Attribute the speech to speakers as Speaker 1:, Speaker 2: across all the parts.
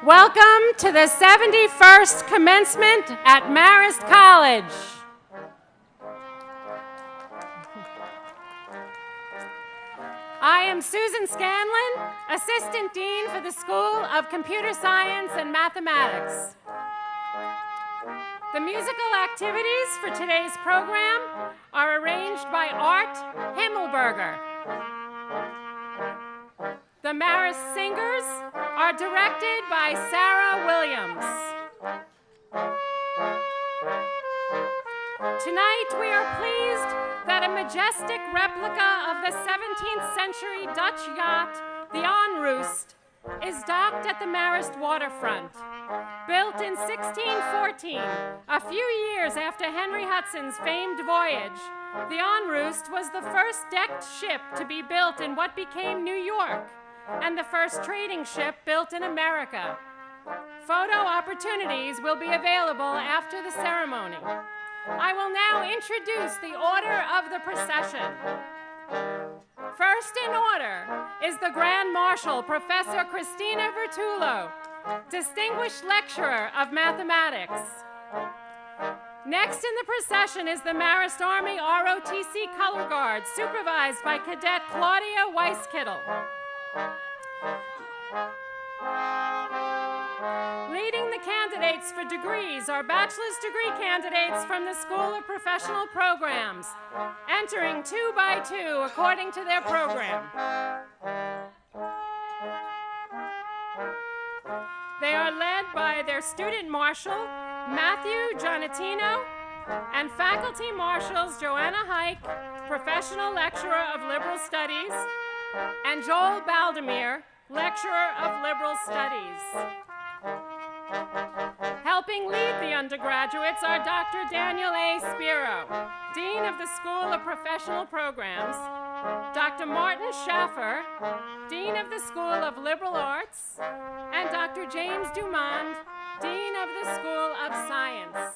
Speaker 1: Welcome to the 71st Commencement at Marist College. I am Susan Scanlon, Assistant Dean for the School of Computer Science and Mathematics. The musical activities for today's program are arranged by Art Himmelberger. The Marist Singers are directed by Sarah Williams. Tonight we are pleased that a majestic replica of the 17th century Dutch yacht, the Onroost, is docked at the Marist waterfront. Built in 1614, a few years after Henry Hudson's famed voyage, the Onroost was the first decked ship to be built in what became New York, and the first trading ship built in America. Photo opportunities will be available after the ceremony. I will now introduce the order of the procession. First in order is the Grand Marshal, Professor Cristina Vertullo, Distinguished Lecturer of Mathematics. Next in the procession is the Marist Army ROTC Color Guard, supervised by Cadet Claudia Weiskittel. Leading the candidates for degrees are bachelor's degree candidates from the School of Professional Programs, entering 2 by 2 according to their program. They are led by their student marshal, Matthew Giannattino, and faculty marshals Joanna Hike, Professional Lecturer of Liberal Studies, and Joel Baldemir, Lecturer of Liberal Studies. Helping lead the undergraduates are Dr. Daniel A. Spiro, Dean of the School of Professional Programs, Dr. Martin Schaffer, Dean of the School of Liberal Arts, and Dr. James Dumond, Dean of the School of Science.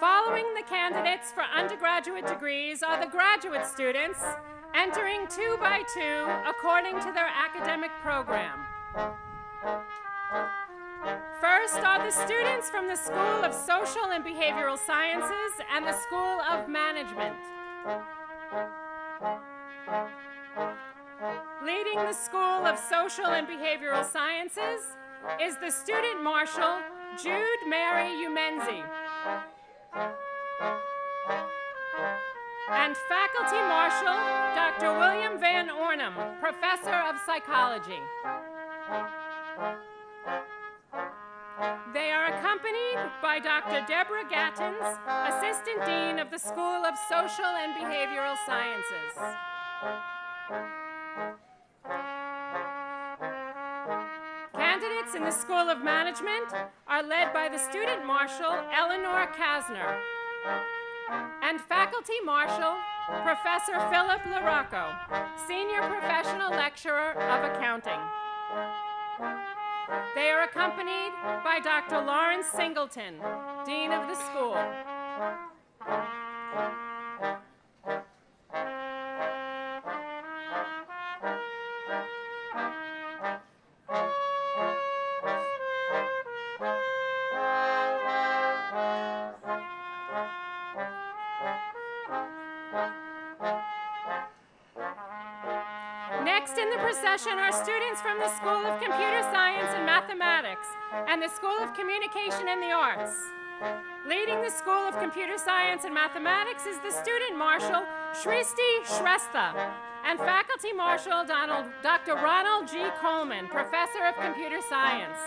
Speaker 1: Following the candidates for undergraduate degrees are the graduate students, entering 2 by 2 according to their academic program. First are the students from the School of Social and Behavioral Sciences and the School of Management. Leading the School of Social and Behavioral Sciences is the student marshal, Jude Mary Umenzi, and faculty marshal, Dr. William Van Ornum, Professor of Psychology. They are accompanied by Dr. Deborah Gattens, Assistant Dean of the School of Social and Behavioral Sciences. Candidates in the School of Management are led by the student marshal, Eleanor Kasner, and faculty marshal, Professor Philip LaRocco, Senior Professional Lecturer of Accounting. They are accompanied by Dr. Lawrence Singleton, Dean of the school. Next in the procession are students from the School of Computer Science and Mathematics and the School of Communication and the Arts. Leading the School of Computer Science and Mathematics is the student marshal, Shristi Shrestha, and faculty marshal, Dr. Ronald G. Coleman, Professor of Computer Science.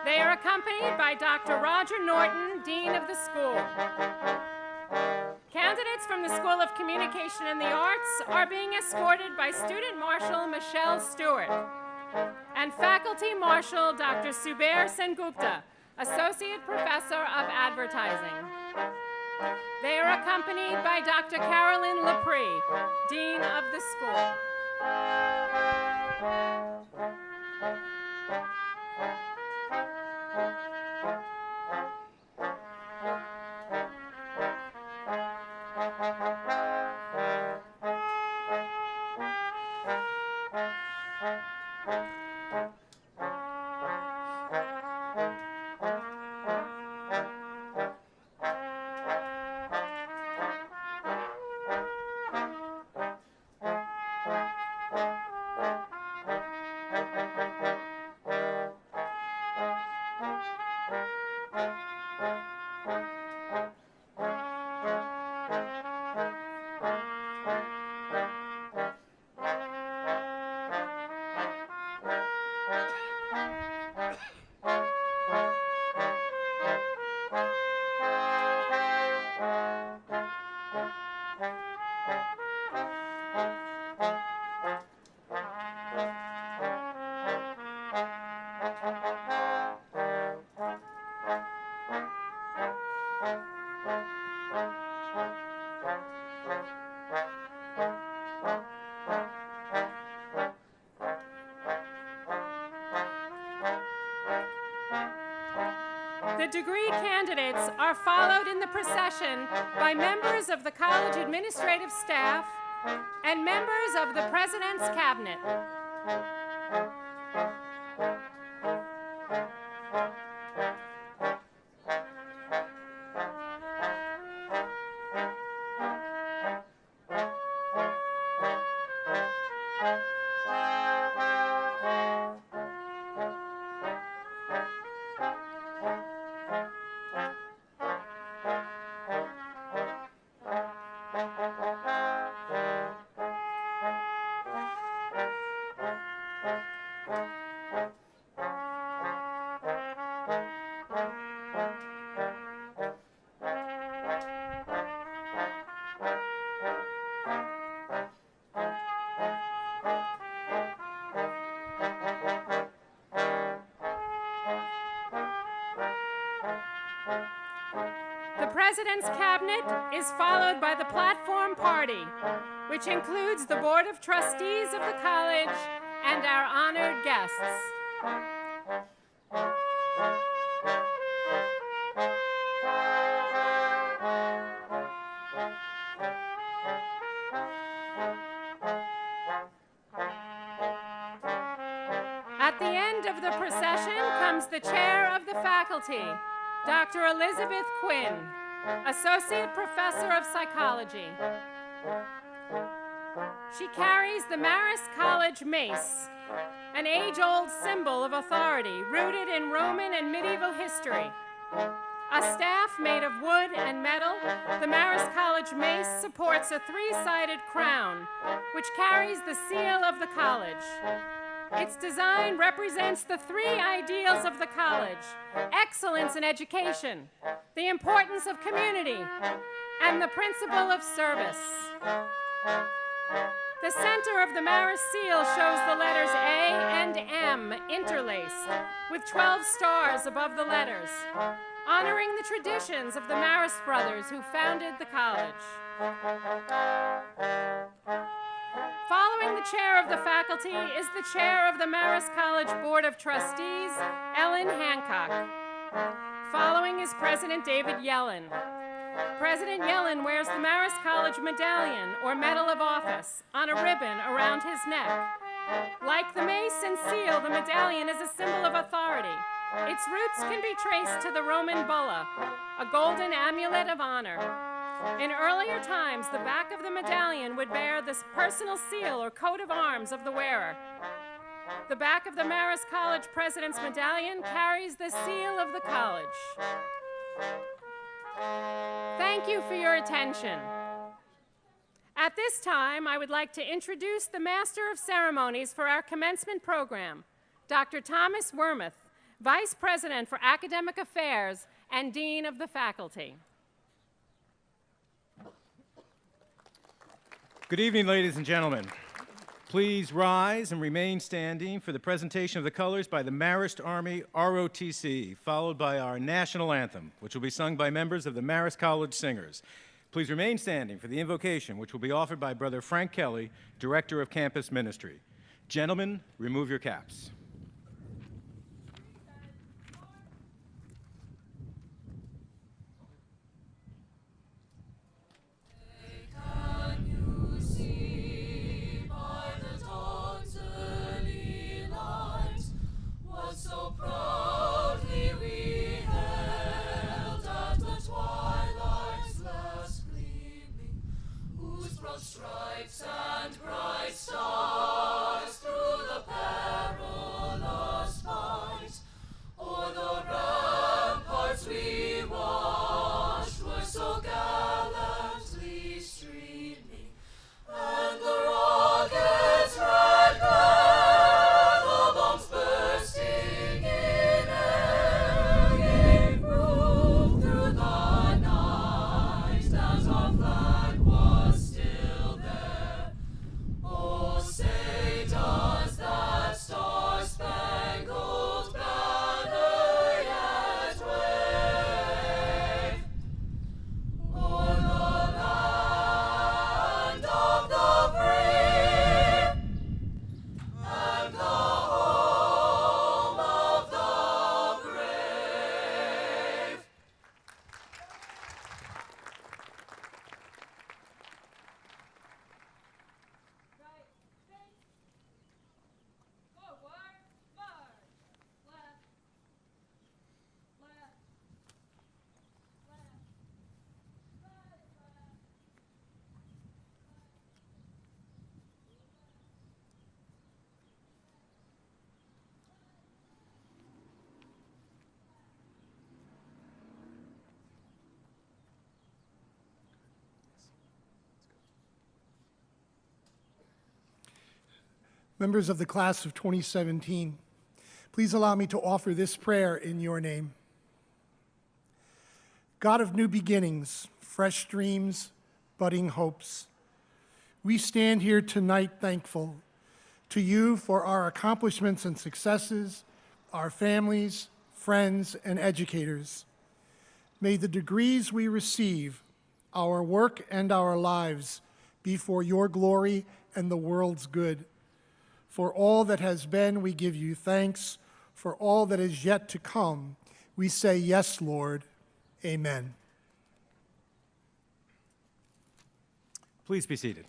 Speaker 1: They are accompanied by Dr. Roger Norton, Dean of the school. Candidates from the School of Communication and the Arts are being escorted by Student Marshal Michelle Stewart and Faculty Marshal Dr. Subair Sengupta, Associate Professor of Advertising. They are accompanied by Dr. Carolyn Lepre, Dean of the school. The degree candidates are followed in the procession by members of the college administrative staff and members of the President's Cabinet. The President's Cabinet is followed by the Platform Party, which includes the Board of Trustees of the college and our honored guests. At the end of the procession comes the chair of the faculty, Dr. Elizabeth Quinn, Associate Professor of Psychology. She carries the Marist College mace, an age-old symbol of authority rooted in Roman and medieval history. A staff made of wood and metal, the Marist College mace supports a three-sided crown, which carries the seal of the college. Its design represents the three ideals of the college: excellence in education, the importance of community, and the principle of service. The center of the Marist seal shows the letters A and M interlaced, with 12 stars above the letters, honoring the traditions of the Marist brothers who founded the college. Following the chair of the faculty is the chair of the Marist College Board of Trustees, Ellen Hancock. Following is President David Yellen. President Yellen wears the Marist College Medallion, or Medal of Office, on a ribbon around his neck. Like the mace and seal, the medallion is a symbol of authority. Its roots can be traced to the Roman bulla, a golden amulet of honor. In earlier times, the back of the medallion would bear this personal seal or coat of arms of the wearer. The back of the Marist College President's Medallion carries the seal of the college. Thank you for your attention. At this time, I would like to introduce the Master of Ceremonies for our commencement program, Dr. Thomas Wormuth, Vice President for Academic Affairs and Dean of the Faculty.
Speaker 2: Good evening, ladies and gentlemen. Please rise and remain standing for the presentation of the colors by the Marist Army ROTC, followed by our national anthem, which will be sung by members of the Marist College Singers. Please remain standing for the invocation, which will be offered by Brother Frank Kelly, Director of Campus Ministry. Gentlemen, remove your caps.
Speaker 3: Stripes and bright stars through the perilous fight, o'er the ramparts we watched were so gallantly streaming, and the rockets' red glare, the bombs bursting in air, gave proof through the night that our flag was still there. Oh, say does that star-spangled banner yet wave o'er the land of the free and the home of the brave?
Speaker 1: Right, face, forward, march, left, left, left, right, left.
Speaker 4: Members of the class of 2017, please allow me to offer this prayer in your name. God of new beginnings, fresh dreams, budding hopes, we stand here tonight thankful to you for our accomplishments and successes, our families, friends, and educators. May the degrees we receive, our work and our lives, be for your glory and the world's good. For all that has been, we give you thanks. For all that is yet to come, we say, yes, Lord. Amen.
Speaker 2: Please be seated.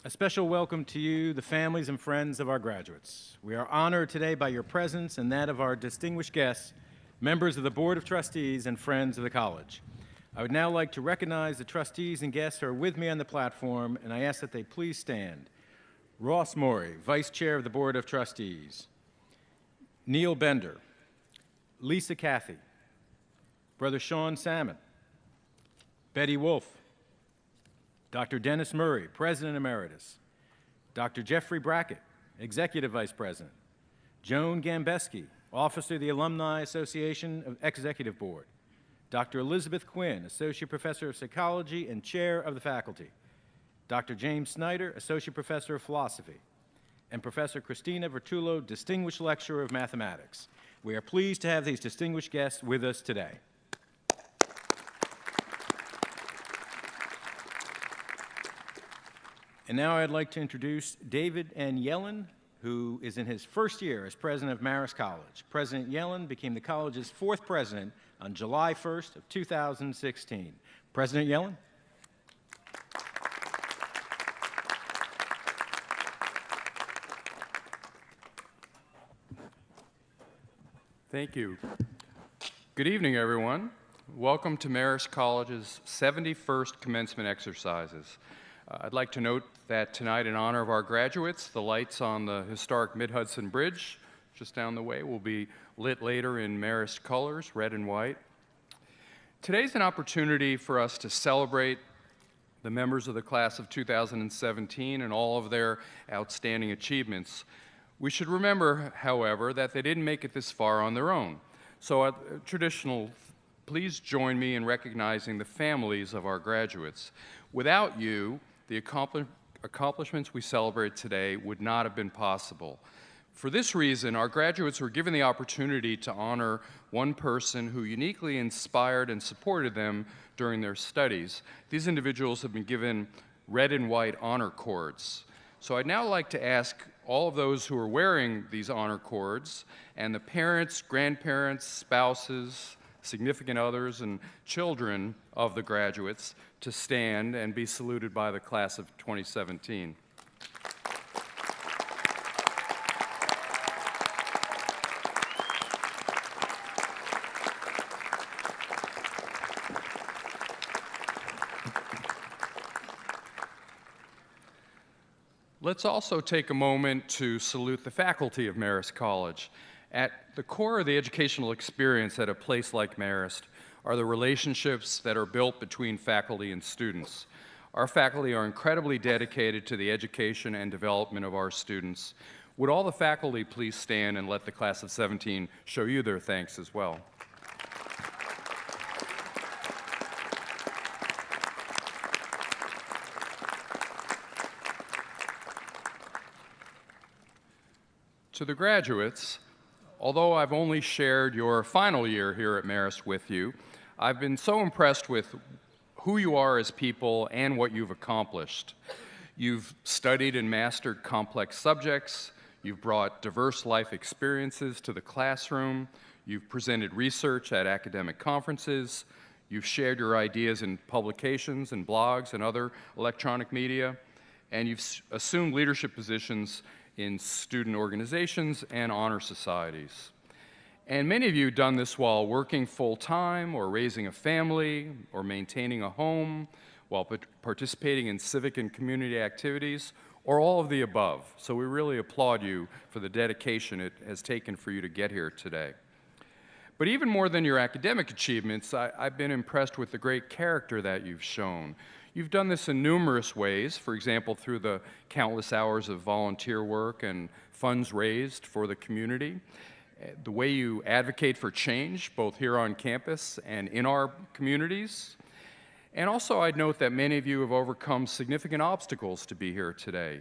Speaker 2: A special welcome to you, the families and friends of our graduates. We are honored today by your presence and that of our distinguished guests, members of the Board of Trustees and friends of the college. I would now like to recognize the trustees and guests who are with me on the platform, and I ask that they please stand. Ross Morey, Vice Chair of the Board of Trustees. Neil Bender. Lisa Cathy. Brother Sean Sammon. Betty Wolf. Dr. Dennis Murray, President Emeritus. Dr. Jeffrey Brackett, Executive Vice President. Joan Gambeski, Officer of the Alumni Association of Executive Board. Dr. Elizabeth Quinn, Associate Professor of Psychology and Chair of the Faculty. Dr. James Snyder, Associate Professor of Philosophy. And Professor Christina Vertullo, Distinguished Lecturer of Mathematics. We are pleased to have these distinguished guests with us today. And now I'd like to introduce David N. Yellen, who is in his first year as president of Marist College. President Yellen became the college's fourth president on July 1st of 2016. President Yellen.
Speaker 5: Thank you. Good evening, everyone. Welcome to Marist College's 71st commencement exercises. I'd like to note that tonight, in honor of our graduates, the lights on the historic Mid-Hudson Bridge just down the way will be lit later in Marist colors, red and white. Today's an opportunity for us to celebrate the members of the class of 2017 and all of their outstanding achievements. We should remember, however, that they didn't make it this far on their own. So a traditional please join me in recognizing the families of our graduates. Without you, the accomplishments we celebrate today would not have been possible. For this reason, our graduates were given the opportunity to honor one person who uniquely inspired and supported them during their studies. These individuals have been given red and white honor cords. So I'd now like to ask all of those who are wearing these honor cords, and the parents, grandparents, spouses, significant others, and children of the graduates to stand and be saluted by the class of 2017. Let's also take a moment to salute the faculty of Marist College. At the core of the educational experience at a place like Marist are the relationships that are built between faculty and students. Our faculty are incredibly dedicated to the education and development of our students. Would all the faculty please stand and let the class of 17 show you their thanks as well? To the graduates, although I've only shared your final year here at Marist with you, I've been so impressed with who you are as people and what you've accomplished. You've studied and mastered complex subjects, you've brought diverse life experiences to the classroom, you've presented research at academic conferences, you've shared your ideas in publications and blogs and other electronic media, and you've assumed leadership positions in student organizations and honor societies. And many of you have done this while working full-time or raising a family or maintaining a home, while participating in civic and community activities, or all of the above. So we really applaud you for the dedication it has taken for you to get here today. But even more than your academic achievements, I've been impressed with the great character that you've shown. You've done this in numerous ways, for example, through the countless hours of volunteer work and funds raised for the community, the way you advocate for change, both here on campus and in our communities. And also, I'd note that many of you have overcome significant obstacles to be here today.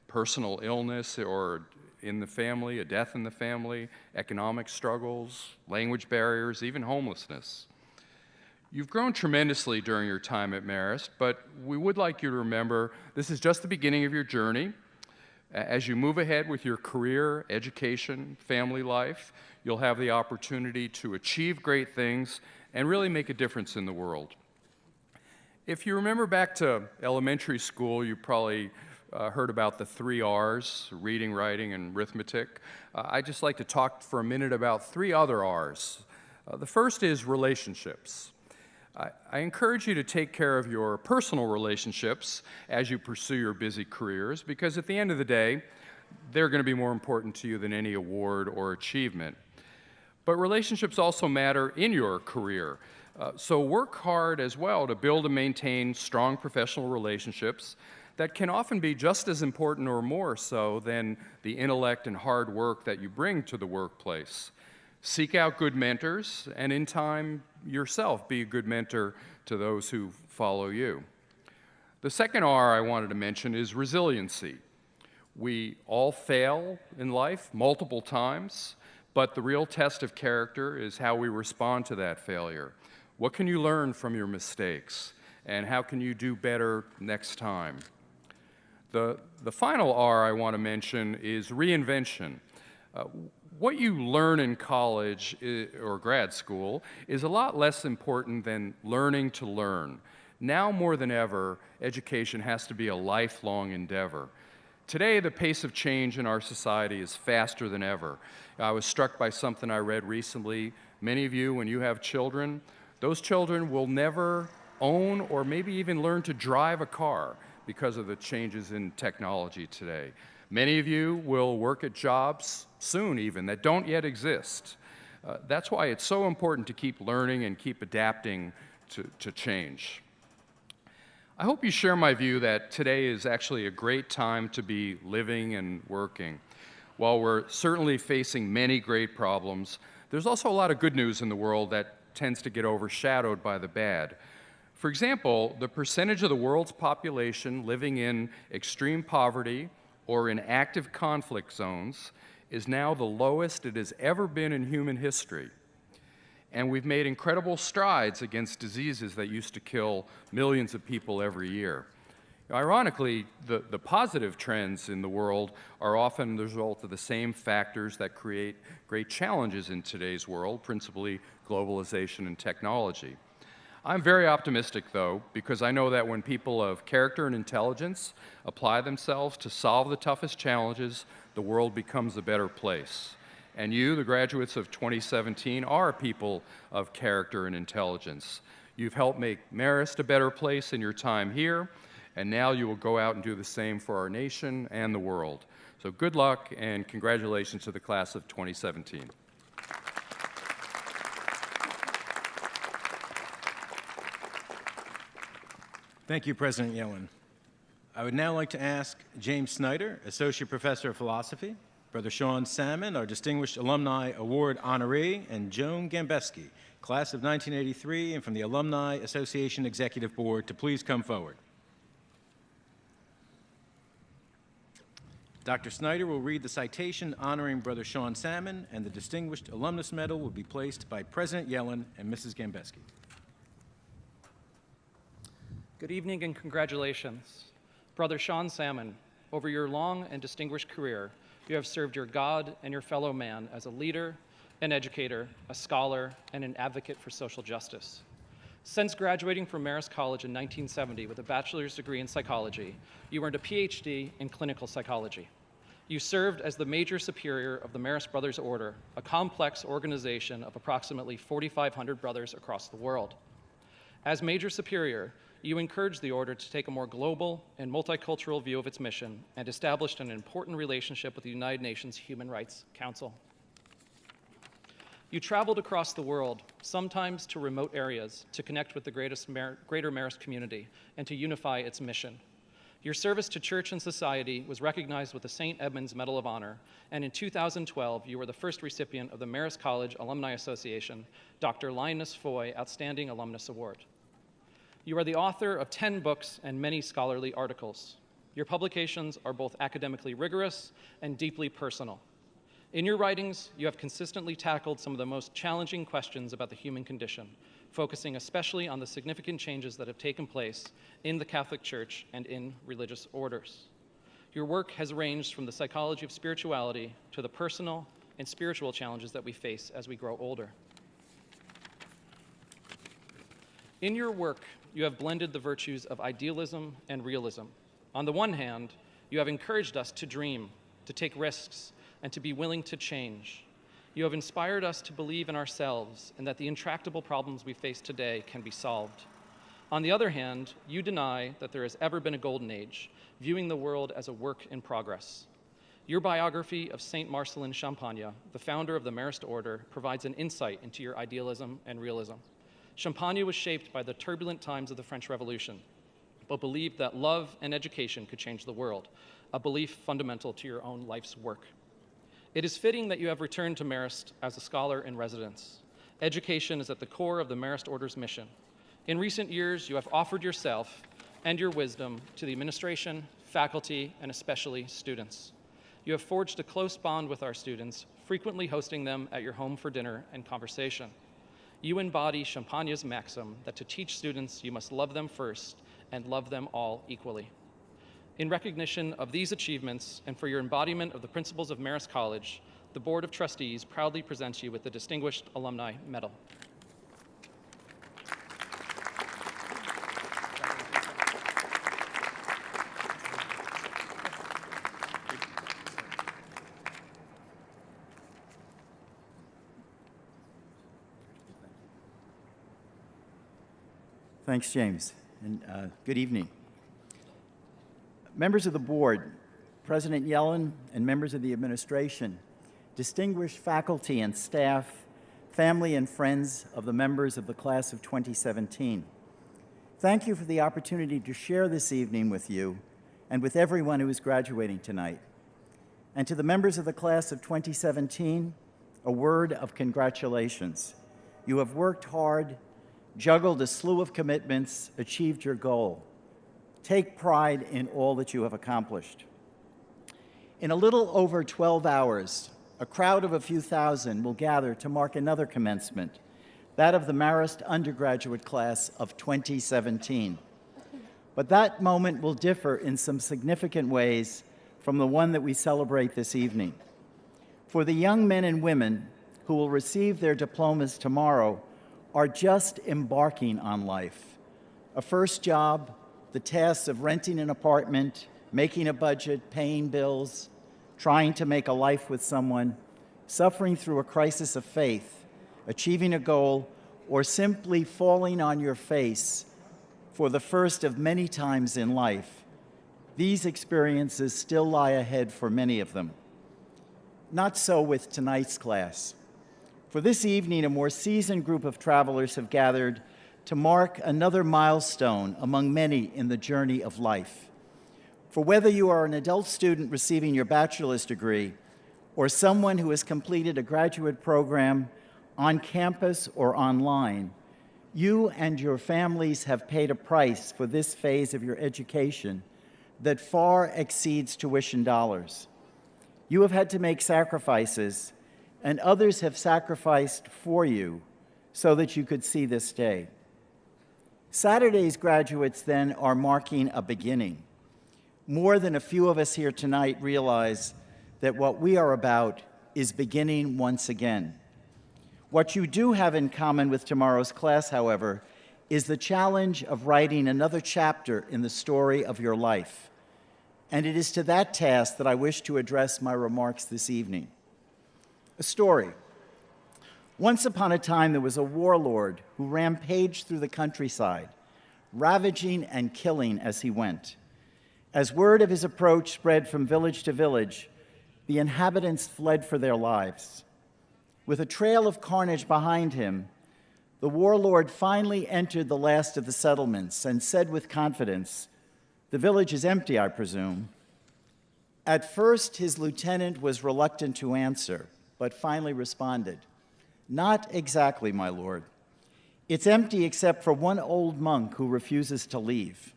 Speaker 5: Personal illness or in the family, a death in the family, economic struggles, language barriers, even homelessness. You've grown tremendously during your time at Marist, but we would like you to remember this is just the beginning of your journey. As you move ahead with your career, education, family life, you'll have the opportunity to achieve great things and really make a difference in the world. If you remember back to elementary school, you probably heard about the 3 R's, reading, writing, and arithmetic. I'd just like to talk for a minute about 3 other R's. The first is relationships. I encourage you to take care of your personal relationships as you pursue your busy careers, because at the end of the day, they're going to be more important to you than any award or achievement. But relationships also matter in your career. So work hard as well to build and maintain strong professional relationships that can often be just as important or more so than the intellect and hard work that you bring to the workplace. Seek out good mentors, and in time, yourself be a good mentor to those who follow you. The second R I wanted to mention is resiliency. We all fail in life multiple times, but the real test of character is how we respond to that failure. What can you learn from your mistakes, and how can you do better next time? The final R I want to mention is reinvention. What you learn in college or grad school is a lot less important than learning to learn. Now more than ever, education has to be a lifelong endeavor. Today, the pace of change in our society is faster than ever. I was struck by something I read recently. Many of you, when you have children, those children will never own or maybe even learn to drive a car because of the changes in technology today. Many of you will work at jobs soon even that don't yet exist. That's why it's so important to keep learning and keep adapting to change. I hope you share my view that today is actually a great time to be living and working. While we're certainly facing many great problems, there's also a lot of good news in the world that tends to get overshadowed by the bad. For example, the percentage of the world's population living in extreme poverty or in active conflict zones is now the lowest it has ever been in human history. And we've made incredible strides against diseases that used to kill millions of people every year. Ironically, the positive trends in the world are often the result of the same factors that create great challenges in today's world, principally globalization and technology. I'm very optimistic, though, because I know that when people of character and intelligence apply themselves to solve the toughest challenges, the world becomes a better place. And you, the graduates of 2017, are people of character and intelligence. You've helped make Marist a better place in your time here, and now you will go out and do the same for our nation and the world. So good luck and congratulations to the class of 2017.
Speaker 2: Thank you, President Yellen. I would now like to ask James Snyder, Associate Professor of Philosophy, Brother Sean Sammon, our Distinguished Alumni Award honoree, and Joan Gambeski, class of 1983 and from the Alumni Association Executive Board, to please come forward. Dr. Snyder will read the citation honoring Brother Sean Sammon, and the Distinguished Alumnus Medal will be placed by President Yellen and Mrs. Gambeski.
Speaker 6: Good evening and congratulations. Brother Sean Sammon, over your long and distinguished career, you have served your God and your fellow man as a leader, an educator, a scholar, and an advocate for social justice. Since graduating from Marist College in 1970 with a bachelor's degree in psychology, you earned a PhD in clinical psychology. You served as the Major Superior of the Marist Brothers Order, a complex organization of approximately 4,500 brothers across the world. As Major Superior, you encouraged the order to take a more global and multicultural view of its mission and established an important relationship with the United Nations Human Rights Council. You traveled across the world, sometimes to remote areas, to connect with the greater Marist community and to unify its mission. Your service to church and society was recognized with the St. Edmund's Medal of Honor, and in 2012, you were the first recipient of the Marist College Alumni Association, Dr. Linus Foy Outstanding Alumnus Award. You are the author of 10 books and many scholarly articles. Your publications are both academically rigorous and deeply personal. In your writings, you have consistently tackled some of the most challenging questions about the human condition, focusing especially on the significant changes that have taken place in the Catholic Church and in religious orders. Your work has ranged from the psychology of spirituality to the personal and spiritual challenges that we face as we grow older. In your work, you have blended the virtues of idealism and realism. On the one hand, you have encouraged us to dream, to take risks, and to be willing to change. You have inspired us to believe in ourselves and that the intractable problems we face today can be solved. On the other hand, you deny that there has ever been a golden age, viewing the world as a work in progress. Your biography of Saint Marcellin Champagne, the founder of the Marist Order, provides an insight into your idealism and realism. Champagne was shaped by the turbulent times of the French Revolution, but believed that love and education could change the world, a belief fundamental to your own life's work. It is fitting that you have returned to Marist as a scholar in residence. Education is at the core of the Marist Order's mission. In recent years, you have offered yourself and your wisdom to the administration, faculty, and especially students. You have forged a close bond with our students, frequently hosting them at your home for dinner and conversation. You embody Champagne's maxim that to teach students, you must love them first and love them all equally. In recognition of these achievements and for your embodiment of the principles of Marist College, the Board of Trustees proudly presents you with the Distinguished Alumni Medal.
Speaker 7: Thanks, James, and good evening. Members of the board, President Yellen, and members of the administration, distinguished faculty and staff, family and friends of the members of the class of 2017. Thank you for the opportunity to share this evening with you and with everyone who is graduating tonight. And to the members of the class of 2017, a word of congratulations. You have worked hard, juggled a slew of commitments, achieved your goal. Take pride in all that you have accomplished. In a little over 12 hours, a crowd of a few thousand will gather to mark another commencement, that of the Marist Undergraduate class of 2017. But that moment will differ in some significant ways from the one that we celebrate this evening. For the young men and women who will receive their diplomas tomorrow are just embarking on life. A first job, the tasks of renting an apartment, making a budget, paying bills, trying to make a life with someone, suffering through a crisis of faith, achieving a goal, or simply falling on your face for the first of many times in life. These experiences still lie ahead for many of them. Not so with tonight's class. For this evening, a more seasoned group of travelers have gathered to mark another milestone among many in the journey of life. For whether you are an adult student receiving your bachelor's degree or someone who has completed a graduate program on campus or online, you and your families have paid a price for this phase of your education that far exceeds tuition dollars. You have had to make sacrifices, and others have sacrificed for you so that you could see this day. Saturday's graduates, then, are marking a beginning. More than a few of us here tonight realize that what we are about is beginning once again. What you do have in common with tomorrow's class, however, is the challenge of writing another chapter in the story of your life. And it is to that task that I wish to address my remarks this evening. A story. Once upon a time, there was a warlord who rampaged through the countryside, ravaging and killing as he went. As word of his approach spread from village to village, the inhabitants fled for their lives. With a trail of carnage behind him, the warlord finally entered the last of the settlements and said with confidence, "The village is empty, I presume." At first, his lieutenant was reluctant to answer, but finally responded, "Not exactly, my lord. It's empty except for one old monk who refuses to leave."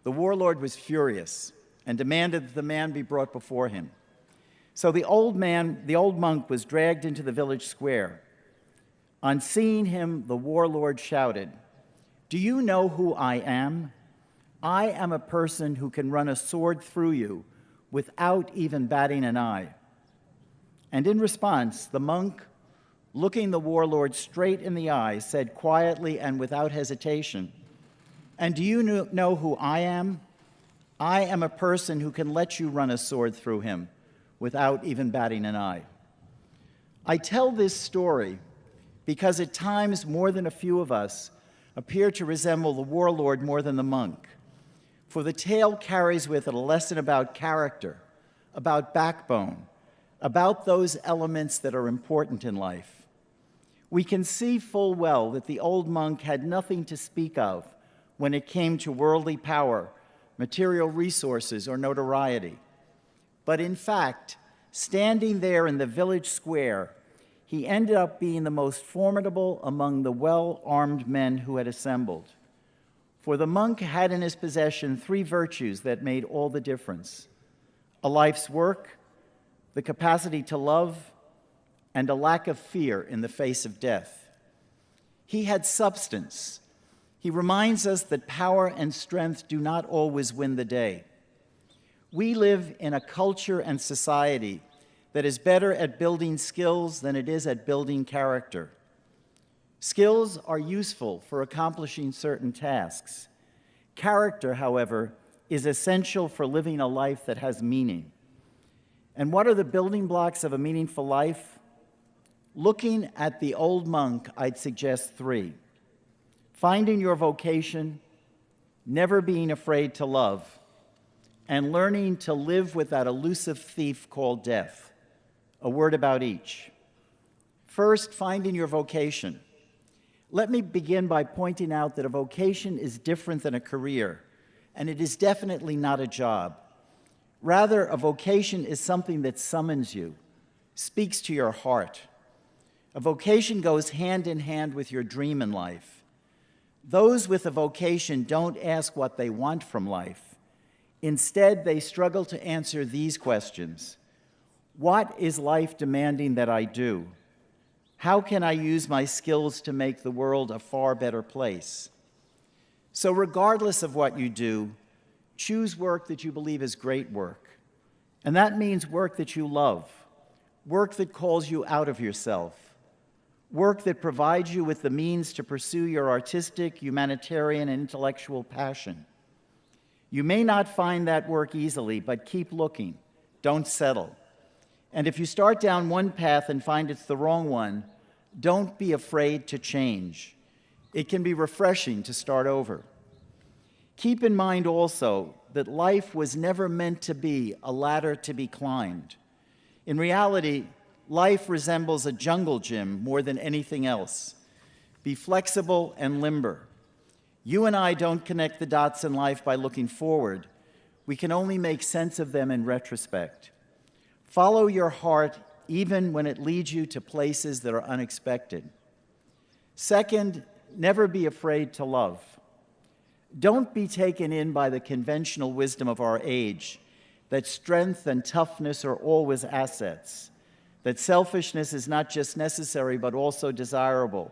Speaker 7: The warlord was furious and demanded that the man be brought before him. So the old monk was dragged into the village square. On seeing him, the warlord shouted, "Do you know who I am? I am a person who can run a sword through you without even batting an eye." And in response, the monk, looking the warlord straight in the eye, said quietly and without hesitation, "And do you know who I am? I am a person who can let you run a sword through him without even batting an eye." I tell this story because at times more than a few of us appear to resemble the warlord more than the monk. For the tale carries with it a lesson about character, about backbone, about those elements that are important in life. We can see full well that the old monk had nothing to speak of when it came to worldly power, material resources, or notoriety. But in fact, standing there in the village square, he ended up being the most formidable among the well-armed men who had assembled. For the monk had in his possession three virtues that made all the difference: a life's work, the capacity to love, and a lack of fear in the face of death. He had substance. He reminds us that power and strength do not always win the day. We live in a culture and society that is better at building skills than it is at building character. Skills are useful for accomplishing certain tasks. Character, however, is essential for living a life that has meaning. And what are the building blocks of a meaningful life? Looking at the old monk, I'd suggest three: finding your vocation, never being afraid to love, and learning to live with that elusive thief called death. A word about each. First, finding your vocation. Let me begin by pointing out that a vocation is different than a career, and it is definitely not a job. Rather, a vocation is something that summons you, speaks to your heart. A vocation goes hand in hand with your dream in life. Those with a vocation don't ask what they want from life. Instead, they struggle to answer these questions. What is life demanding that I do? How can I use my skills to make the world a far better place? So regardless of what you do, choose work that you believe is great work. And that means work that you love, work that calls you out of yourself, work that provides you with the means to pursue your artistic, humanitarian, and intellectual passion. You may not find that work easily, but keep looking. Don't settle. And if you start down one path and find it's the wrong one, don't be afraid to change. It can be refreshing to start over. Keep in mind also that life was never meant to be a ladder to be climbed. In reality, life resembles a jungle gym more than anything else. Be flexible and limber. You and I don't connect the dots in life by looking forward. We can only make sense of them in retrospect. Follow your heart even when it leads you to places that are unexpected. Second, never be afraid to love. Don't be taken in by the conventional wisdom of our age, that strength and toughness are always assets, that selfishness is not just necessary but also desirable,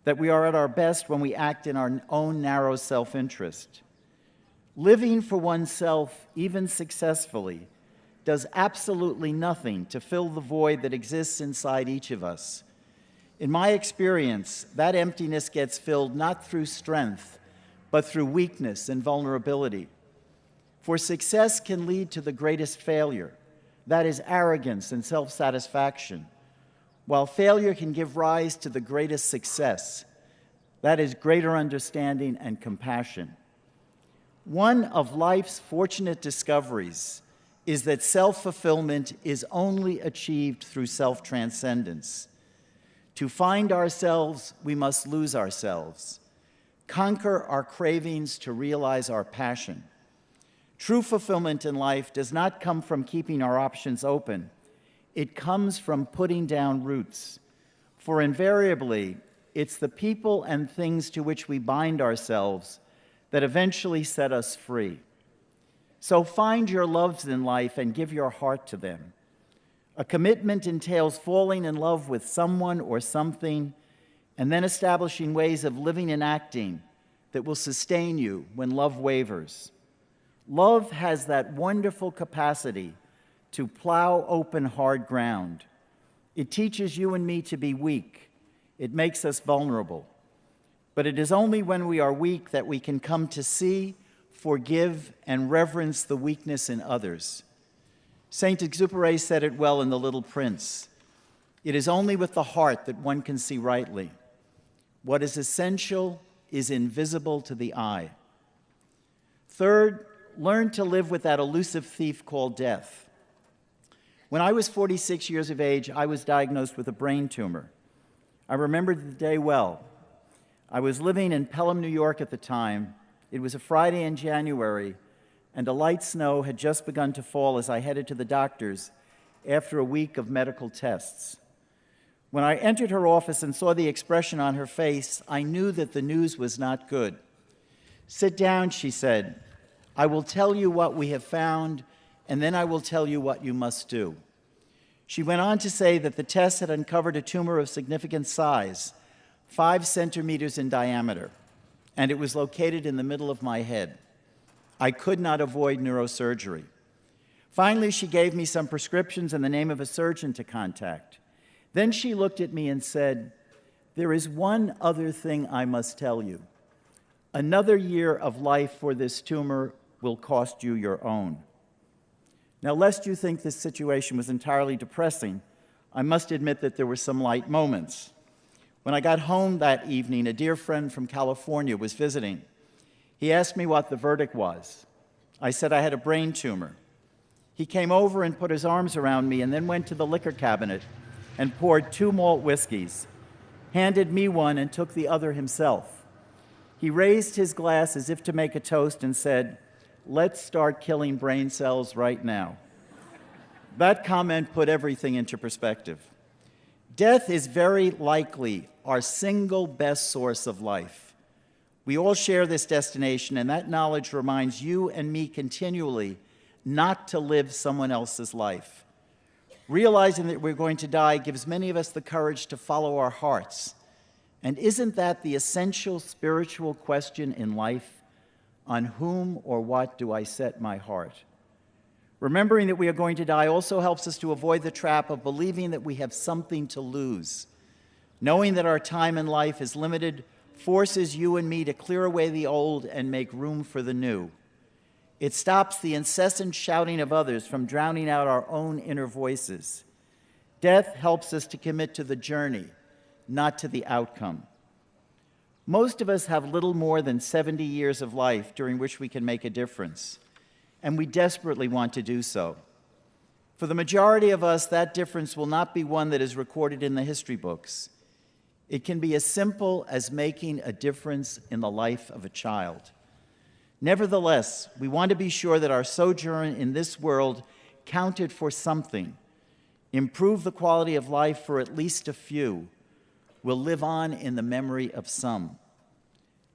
Speaker 7: that we are at our best when we act in our own narrow self-interest. Living for oneself, even successfully, does absolutely nothing to fill the void that exists inside each of us. In my experience, that emptiness gets filled not through strength, but through weakness and vulnerability. For success can lead to the greatest failure, that is arrogance and self-satisfaction, while failure can give rise to the greatest success, that is greater understanding and compassion. One of life's fortunate discoveries is that self-fulfillment is only achieved through self-transcendence. To find ourselves, we must lose ourselves, conquer our cravings to realize our passion. True fulfillment in life does not come from keeping our options open. It comes from putting down roots. For invariably, it's the people and things to which we bind ourselves that eventually set us free. So find your loves in life and give your heart to them. A commitment entails falling in love with someone or something and then establishing ways of living and acting that will sustain you when love wavers. Love has that wonderful capacity to plow open hard ground. It teaches you and me to be weak. It makes us vulnerable. But it is only when we are weak that we can come to see, forgive, and reverence the weakness in others. Saint-Exupéry said it well in The Little Prince. It is only with the heart that one can see rightly. What is essential is invisible to the eye. Third, learn to live with that elusive thief called death. When I was 46 years of age, I was diagnosed with a brain tumor. I remember the day well. I was living in Pelham, New York at the time. It was a Friday in January, and a light snow had just begun to fall as I headed to the doctor's after a week of medical tests. When I entered her office and saw the expression on her face, I knew that the news was not good. "Sit down," she said. "I will tell you what we have found, and then I will tell you what you must do." She went on to say that the test had uncovered a tumor of significant size, 5 centimeters in diameter, and it was located in the middle of my head. I could not avoid neurosurgery. Finally, she gave me some prescriptions and the name of a surgeon to contact. Then she looked at me and said, "There is one other thing I must tell you. Another year of life for this tumor will cost you your own." Now, lest you think this situation was entirely depressing, I must admit that there were some light moments. When I got home that evening, a dear friend from California was visiting. He asked me what the verdict was. I said I had a brain tumor. He came over and put his arms around me and then went to the liquor cabinet and poured 2 malt whiskeys, handed me one and took the other himself. He raised his glass as if to make a toast and said, "Let's start killing brain cells right now." That comment put everything into perspective. Death is very likely our single best source of life. We all share this destination, and that knowledge reminds you and me continually not to live someone else's life. Realizing that we're going to die gives many of us the courage to follow our hearts. And isn't that the essential spiritual question in life? On whom or what do I set my heart? Remembering that we are going to die also helps us to avoid the trap of believing that we have something to lose. Knowing that our time in life is limited forces you and me to clear away the old and make room for the new. It stops the incessant shouting of others from drowning out our own inner voices. Death helps us to commit to the journey, not to the outcome. Most of us have little more than 70 years of life during which we can make a difference, and we desperately want to do so. For the majority of us, that difference will not be one that is recorded in the history books. It can be as simple as making a difference in the life of a child. Nevertheless, we want to be sure that our sojourn in this world counted for something, improve the quality of life for at least a few, will live on in the memory of some.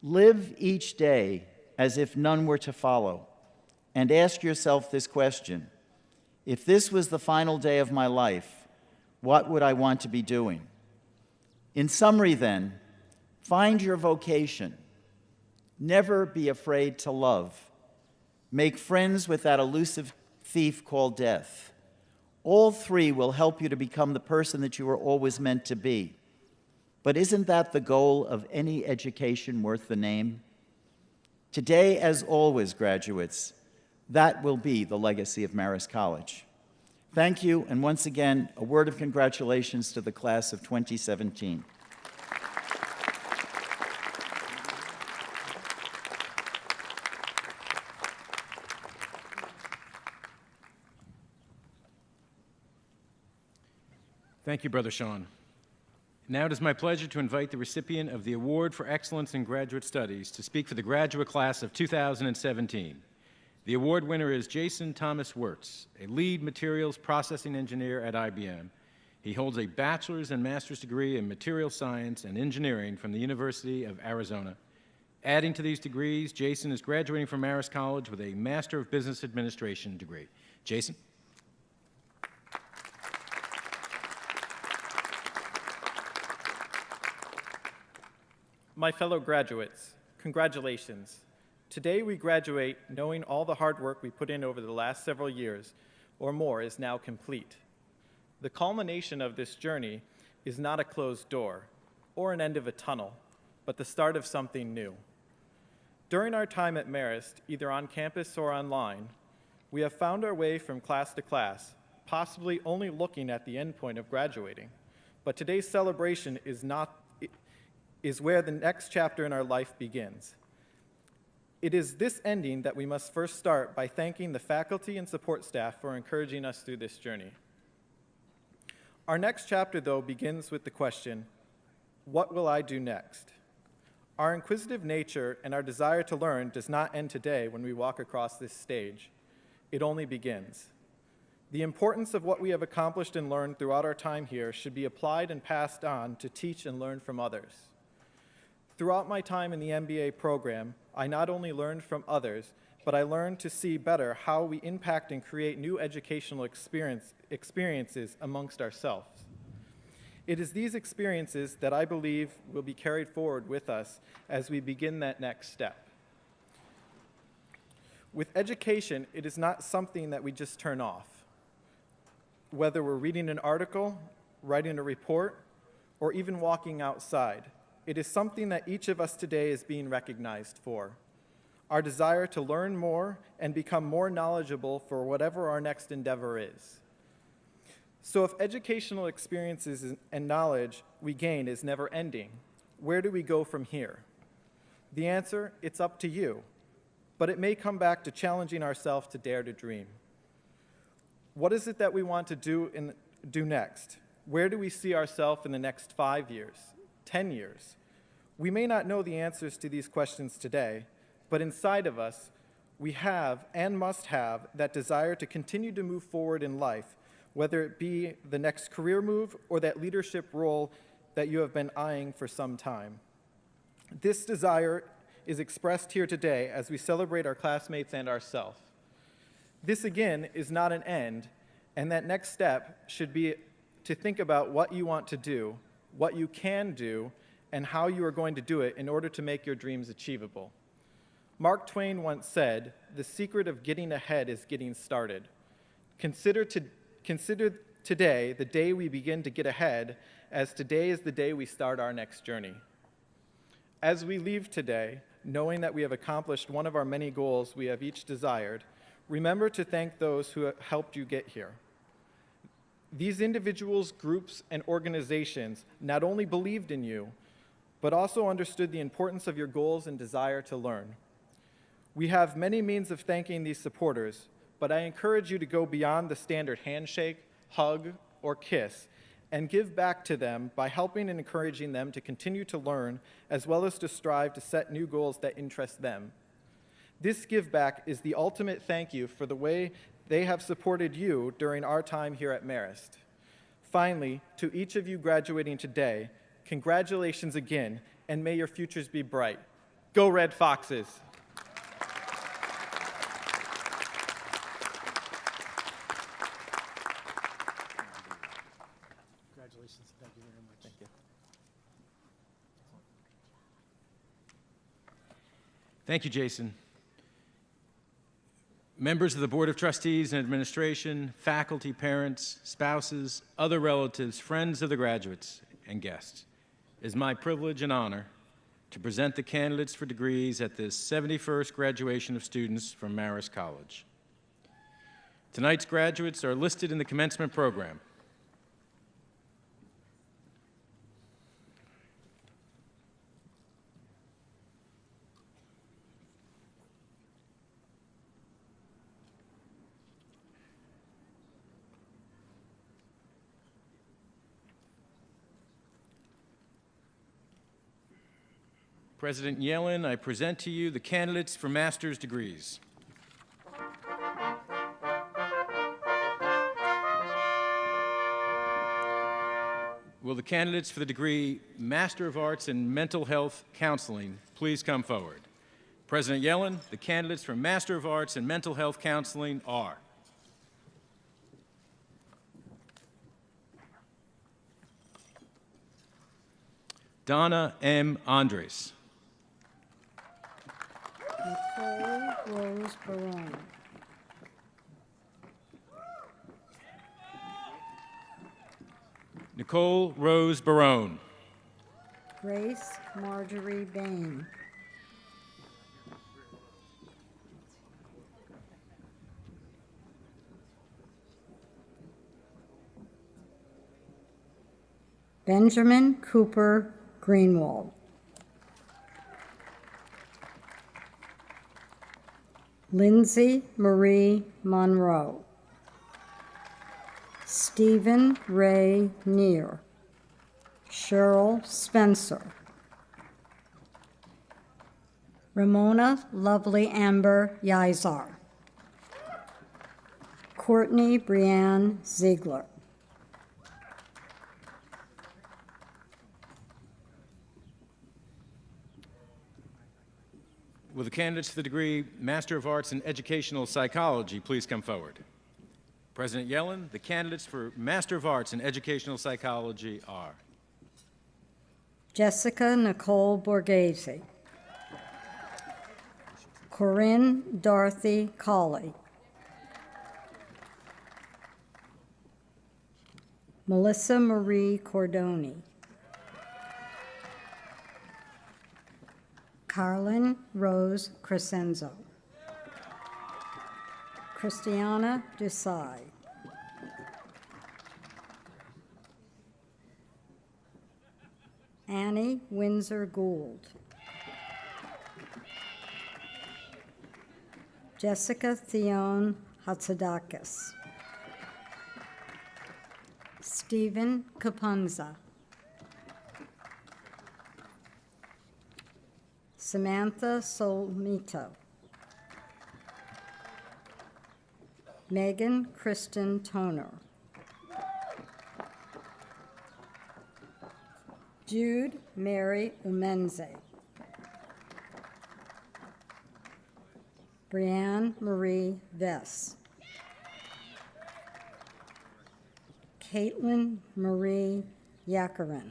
Speaker 7: Live each day as if none were to follow, and ask yourself this question: if this was the final day of my life, what would I want to be doing? In summary, then, find your vocation. Never be afraid to love. Make friends with that elusive thief called death. All three will help you to become the person that you were always meant to be. But isn't that the goal of any education worth the name? Today, as always, graduates, that will be the legacy of Marist College. Thank you, and once again, a word of congratulations to the class of 2017.
Speaker 2: Thank you, Brother Sean. Now it is my pleasure to invite the recipient of the Award for Excellence in Graduate Studies to speak for the graduate class of 2017. The award winner is Jason Thomas Wertz, a lead materials processing engineer at IBM. He holds a bachelor's and master's degree in material science and engineering from the University of Arizona. Adding to these degrees, Jason is graduating from Marist College with a Master of Business Administration degree. Jason?
Speaker 8: My fellow graduates, congratulations. Today we graduate knowing all the hard work we put in over the last several years or more is now complete. The culmination of this journey is not a closed door or an end of a tunnel, but the start of something new. During our time at Marist, either on campus or online, we have found our way from class to class, possibly only looking at the end point of graduating. But today's celebration is where the next chapter in our life begins. It is this ending that we must first start by thanking the faculty and support staff for encouraging us through this journey. Our next chapter, though, begins with the question, what will I do next? Our inquisitive nature and our desire to learn does not end today when we walk across this stage. It only begins. The importance of what we have accomplished and learned throughout our time here should be applied and passed on to teach and learn from others. Throughout my time in the MBA program, I not only learned from others, but I learned to see better how we impact and create new educational experiences amongst ourselves. It is these experiences that I believe will be carried forward with us as we begin that next step. With education, it is not something that we just turn off. Whether we're reading an article, writing a report, or even walking outside, it is something that each of us today is being recognized for. Our desire to learn more and become more knowledgeable for whatever our next endeavor is. So if educational experiences and knowledge we gain is never ending, where do we go from here? The answer, it's up to you, but it may come back to challenging ourselves to dare to dream. What is it that we want to do next? Where do we see ourselves in the next 5 years, 10 years? We may not know the answers to these questions today, but inside of us, we have and must have that desire to continue to move forward in life whether it be the next career move or that leadership role that you have been eyeing for some time. This desire is expressed here today as we celebrate our classmates and ourselves. This, again, is not an end, and that next step should be to think about what you want to do, what you can do, and how you are going to do it in order to make your dreams achievable. Mark Twain once said, "The secret of getting ahead is getting started." Consider today the day we begin to get ahead, as today is the day we start our next journey. As we leave today, knowing that we have accomplished one of our many goals we have each desired, remember to thank those who have helped you get here. These individuals, groups, and organizations not only believed in you, but also understood the importance of your goals and desire to learn. We have many means of thanking these supporters, but I encourage you to go beyond the standard handshake, hug, or kiss, and give back to them by helping and encouraging them to continue to learn, as well as to strive to set new goals that interest them. This give back is the ultimate thank you for the way they have supported you during our time here at Marist. Finally, to each of you graduating today, congratulations again, and may your futures be bright. Go Red Foxes!
Speaker 2: Congratulations. Thank you very much.
Speaker 8: Thank you.
Speaker 2: Thank you, Jason. Members of the Board of Trustees and Administration, faculty, parents, spouses, other relatives, friends of the graduates, and guests, it is my privilege and honor to present the candidates for degrees at this 71st graduation of students from Marist College. Tonight's graduates are listed in the commencement program. President Yellen, I present to you the candidates for master's degrees. Will the candidates for the degree Master of Arts in Mental Health Counseling please come forward? President Yellen, the candidates for Master of Arts in Mental Health Counseling are Donna M. Andres.
Speaker 9: Nicole Rose Barone.
Speaker 2: Nicole Rose Barone.
Speaker 9: Grace Marjorie Bain. Benjamin Cooper Greenwald. Lindsay Marie Monroe. Stephen Ray Neer. Cheryl Spencer. Ramona Lovely Amber Yizar. Courtney Brianne Ziegler.
Speaker 2: Will the candidates for the degree Master of Arts in Educational Psychology please come forward? President Yellen, the candidates for Master of Arts in Educational Psychology are
Speaker 9: Jessica Nicole Borghese. Corinne Dorothy Colley. Melissa Marie Cordoni. Carlin Rose Crescenzo. Christiana Desai. Annie Windsor Gould. Jessica Theone Hatzadakis. Stephen Capunza. Samantha Solmito. Megan Kristen Toner. Jude Mary Umenze. Brianne Marie Vess. Caitlin Marie Yakarin.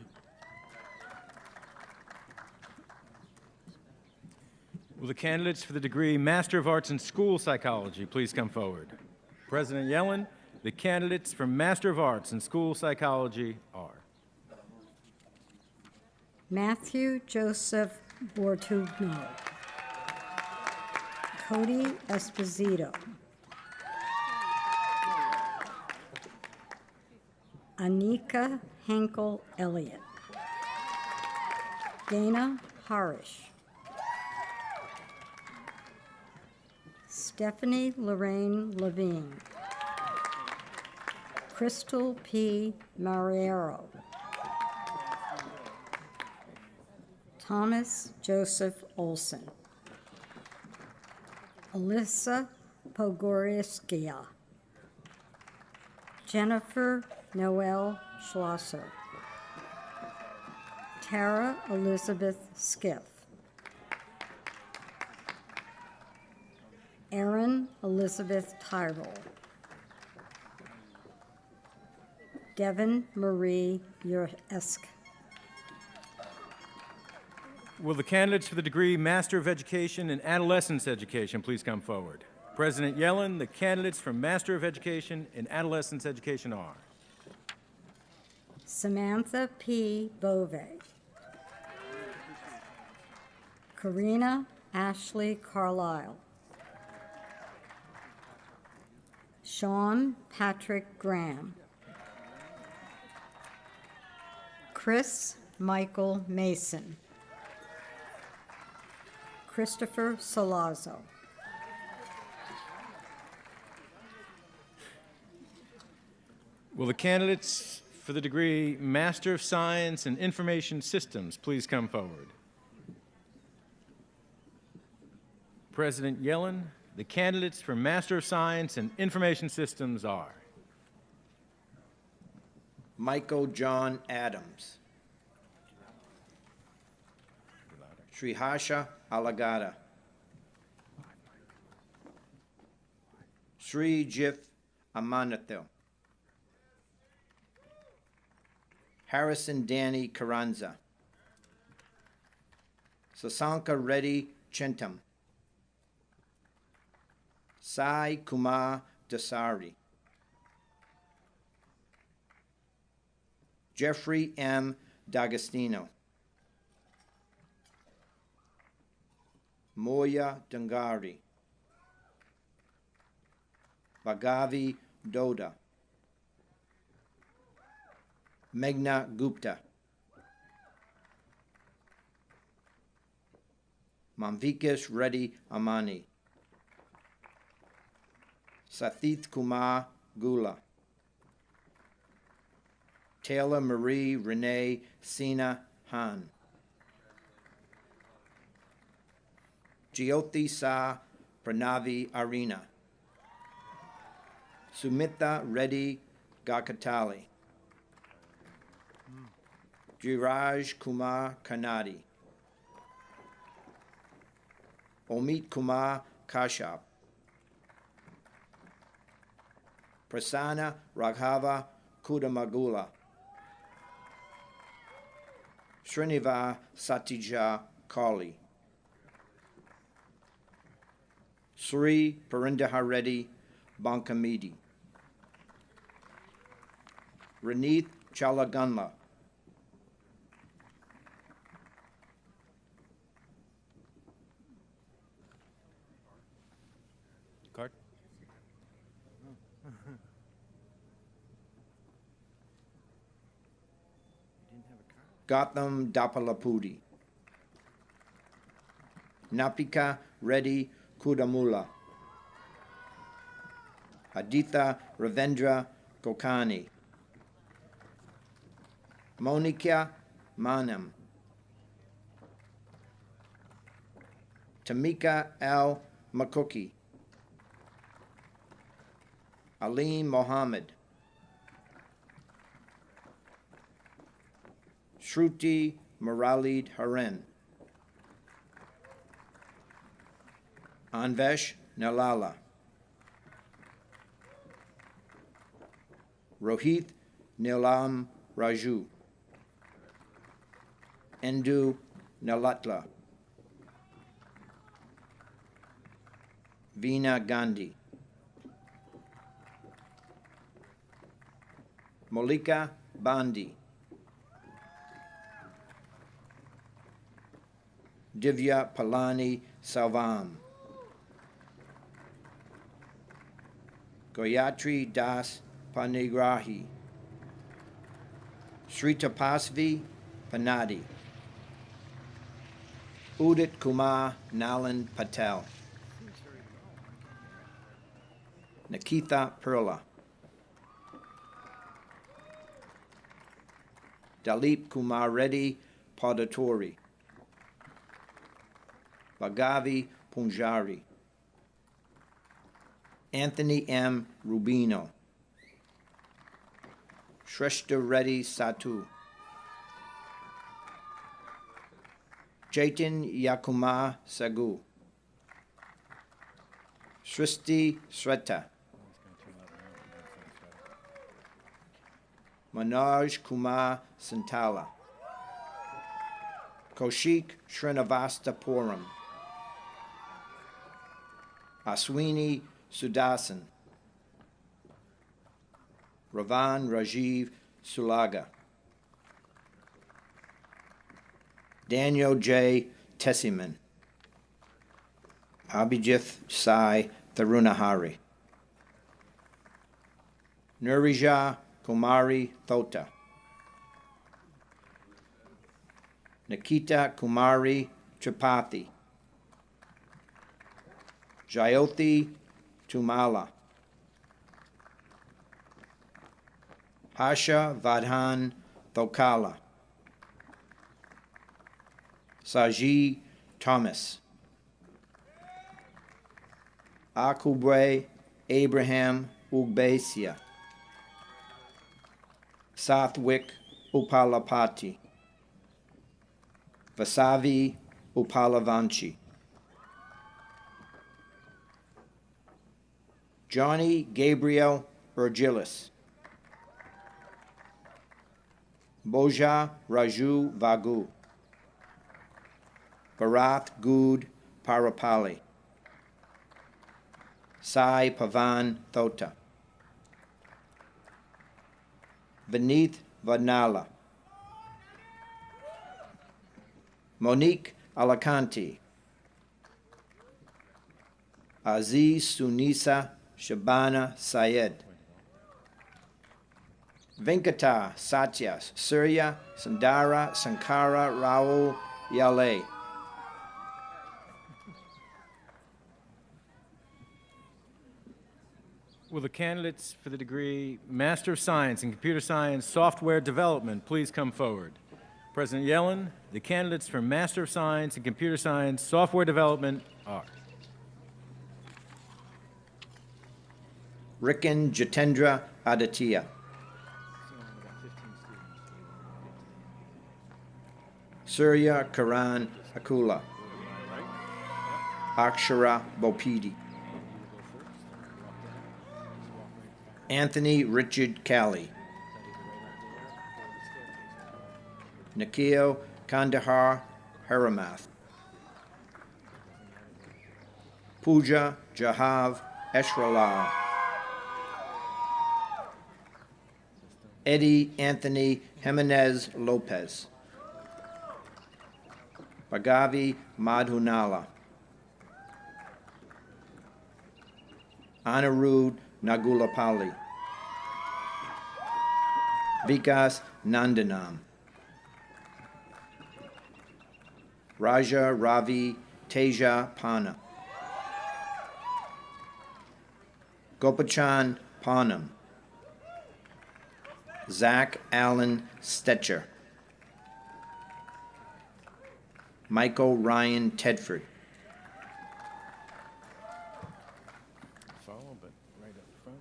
Speaker 2: Will the candidates for the degree Master of Arts in School Psychology please come forward? President Yellen, the candidates for Master of Arts in School Psychology are
Speaker 9: Matthew Joseph Bortugno. Cody Esposito. Anika Henkel Elliott. Dana Harish. Stephanie Lorraine Levine. Crystal P. Mariero. Thomas Joseph Olson. Alyssa Pogoryskia. Jennifer Noel Schlosser. Tara Elizabeth Skiff. Erin Elizabeth Tyrell. Devin Marie Uresk.
Speaker 2: Will the candidates for the degree Master of Education in Adolescence Education please come forward? President Yellen, the candidates for Master of Education in Adolescence Education are
Speaker 9: Samantha P. Bove. Karina Ashley Carlisle. Sean Patrick Graham. Chris Michael Mason. Christopher Salazzo.
Speaker 2: Will the candidates for the degree Master of Science in Information Systems please come forward? President Yellen, the candidates for Master of Science in Information Systems are
Speaker 10: Michael John Adams. Srihasha Alagada. Sri Jif Amanathil. Harrison Danny Carranza. Sasanka Reddy Chentam. Sai Kumar Dasari. Jeffrey M. D'Agostino. Moya Dangari. Bhagavi Doda. Meghna Gupta. Mamvikas Reddy Amani. Sathith Kumar Gula. Taylor Marie Renee Sina Han. Jyoti Sa Pranavi Arena. Sumita Reddy Gakatali. Jiraj Kumar Kanadi. Omit Kumar Kashyap. Prasanna Raghava Kudamagula. Sriniva Satija Kali. Sri Parindahar Reddy Bankamidi. Ranith Chalagunla.
Speaker 2: Card?
Speaker 10: Gotham Dapalapudi. Napika Reddy Kudamula. Aditha Ravendra Kokani. Monika Manam. Tamika Al Makuki. Alim Mohammed. Shruti Muralid Haren, Anvesh Nalala, Rohit Nilam Raju, Endu Nalatla, Veena Gandhi, Molika Bandi, Divya Palani Salvam, Gayatri Das Panigrahi, Sritapasvi Panadi, Udit Kumar Nalan Patel, Nikita Perla, Dalip Kumar Reddy Padatori, Bhagavi Punjari, Anthony M. Rubino, Shrestha Reddy Satu, Jaitin Yakumar Sagu, Sristi Sreta, Manoj Kumar Santala, Kaushik Srinivastapuram, Aswini Sudasan, Ravan Rajiv Sulaga, Daniel J. Tessiman, Abhijith Sai Tharunahari, Nurija Kumari Thota, Nikita Kumari Tripathi, Jayoti Tumala, Hasha Vadhan Thokala, Saji Thomas, Akubre Abraham Ugbesia, Sathwik Upalapati, Vasavi Upalavanchi, Johnny Gabriel Virgilis, Boja Raju Vagu, Bharat Good Parapali, Sai Pavan Thota, Vineeth Vadnala, Monique Alacanti, Aziz Sunisa Shabana Syed, Venkata Satyas Surya Sundara Sankara Raul Yale,
Speaker 2: Will the candidates for the degree Master of Science in Computer Science Software Development please come forward? President Yellen, the candidates for Master of Science in Computer Science Software Development are
Speaker 10: Rikin Jitendra Aditya, Surya Karan Akula, Akshara Bopidi, Anthony Richard Calley, Nikhil Kandahar Haramath, Pooja Jahav Eshralal, Eddie Anthony Jimenez Lopez, Bhagavi Madhunala, Anirudh Nagulapalli, Vikas Nandanam, Raja Ravi Teja Pana, Gopachan Panam, Zach Allen Stetcher, Michael Ryan Tedford,
Speaker 2: follow, but right up front.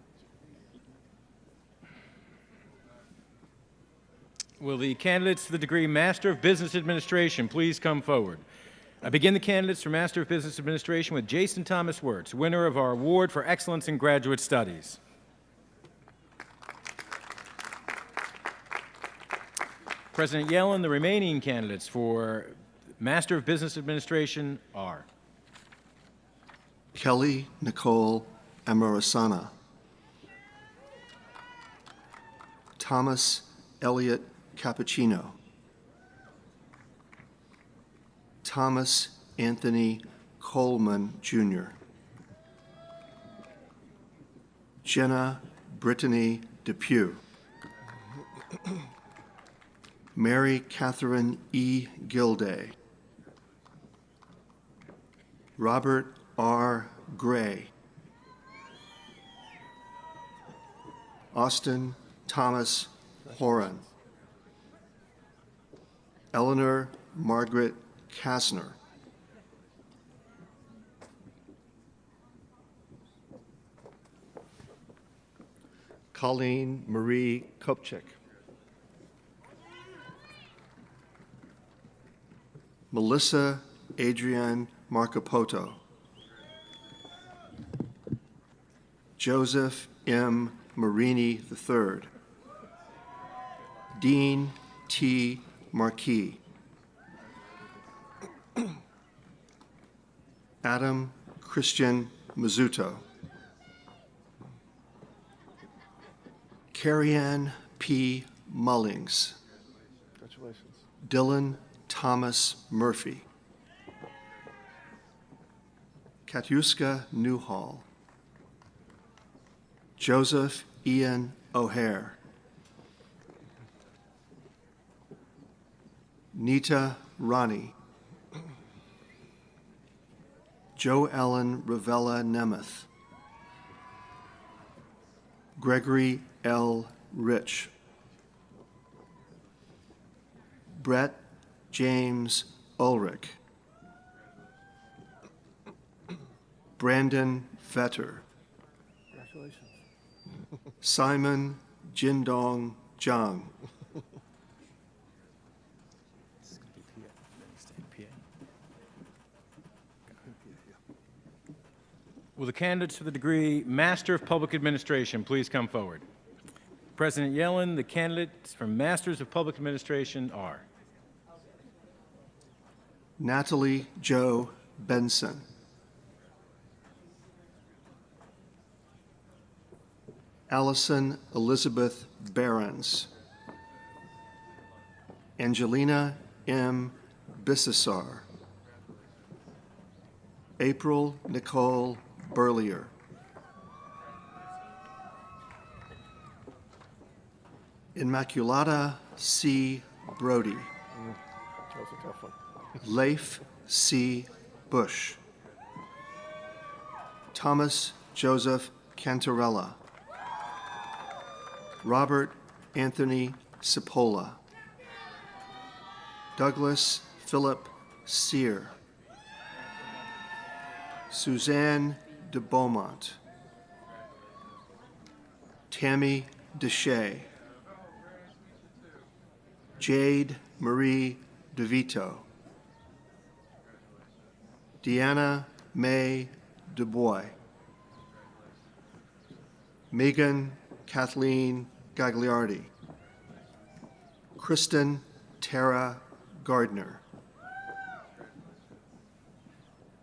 Speaker 2: Will the candidates for the degree Master of Business Administration please come forward? I begin the candidates for Master of Business Administration with Jason Thomas Wertz, winner of our Award for Excellence in Graduate Studies. President Yellen, the remaining candidates for Master of Business Administration are
Speaker 11: Kelly Nicole Amarasana, Thomas Elliott Cappuccino, Thomas Anthony Coleman, Jr., Jenna Brittany Depew, Mary Catherine E. Gilday, Robert R. Gray, Austin Thomas Horan, Eleanor Margaret Kastner, Colleen Marie Kopchik, Melissa Adrienne Marcapoto, Joseph M. Marini III, Dean T. Marquis, Adam Christian Mazzuto, Carrie-Ann P. Mullings, congratulations, Dylan Thomas Murphy, Katiuska Newhall, Joseph Ian O'Hare, Nita Rani, Joe Ellen Ravella Nemeth, Gregory L. Rich, Brett James Ulrich, Brandon Vetter, congratulations, Simon Jindong Zhang,
Speaker 2: Will the candidates for the degree Master of Public Administration please come forward? President Yellen, the candidates for Masters of Public Administration are
Speaker 11: Natalie Jo Benson, Allison Elizabeth Behrens, Angelina M. Bissessar, April Nicole Burlier, Immaculata C. Brody, Leif C. Bush, Thomas Joseph Cantarella, Robert Anthony Cipolla, Douglas Philip Sear, Suzanne de Beaumont, Tammy Deshay, Jade Marie DeVito, Deanna May DuBois, Megan Kathleen Gagliardi, Kristen Tara Gardner,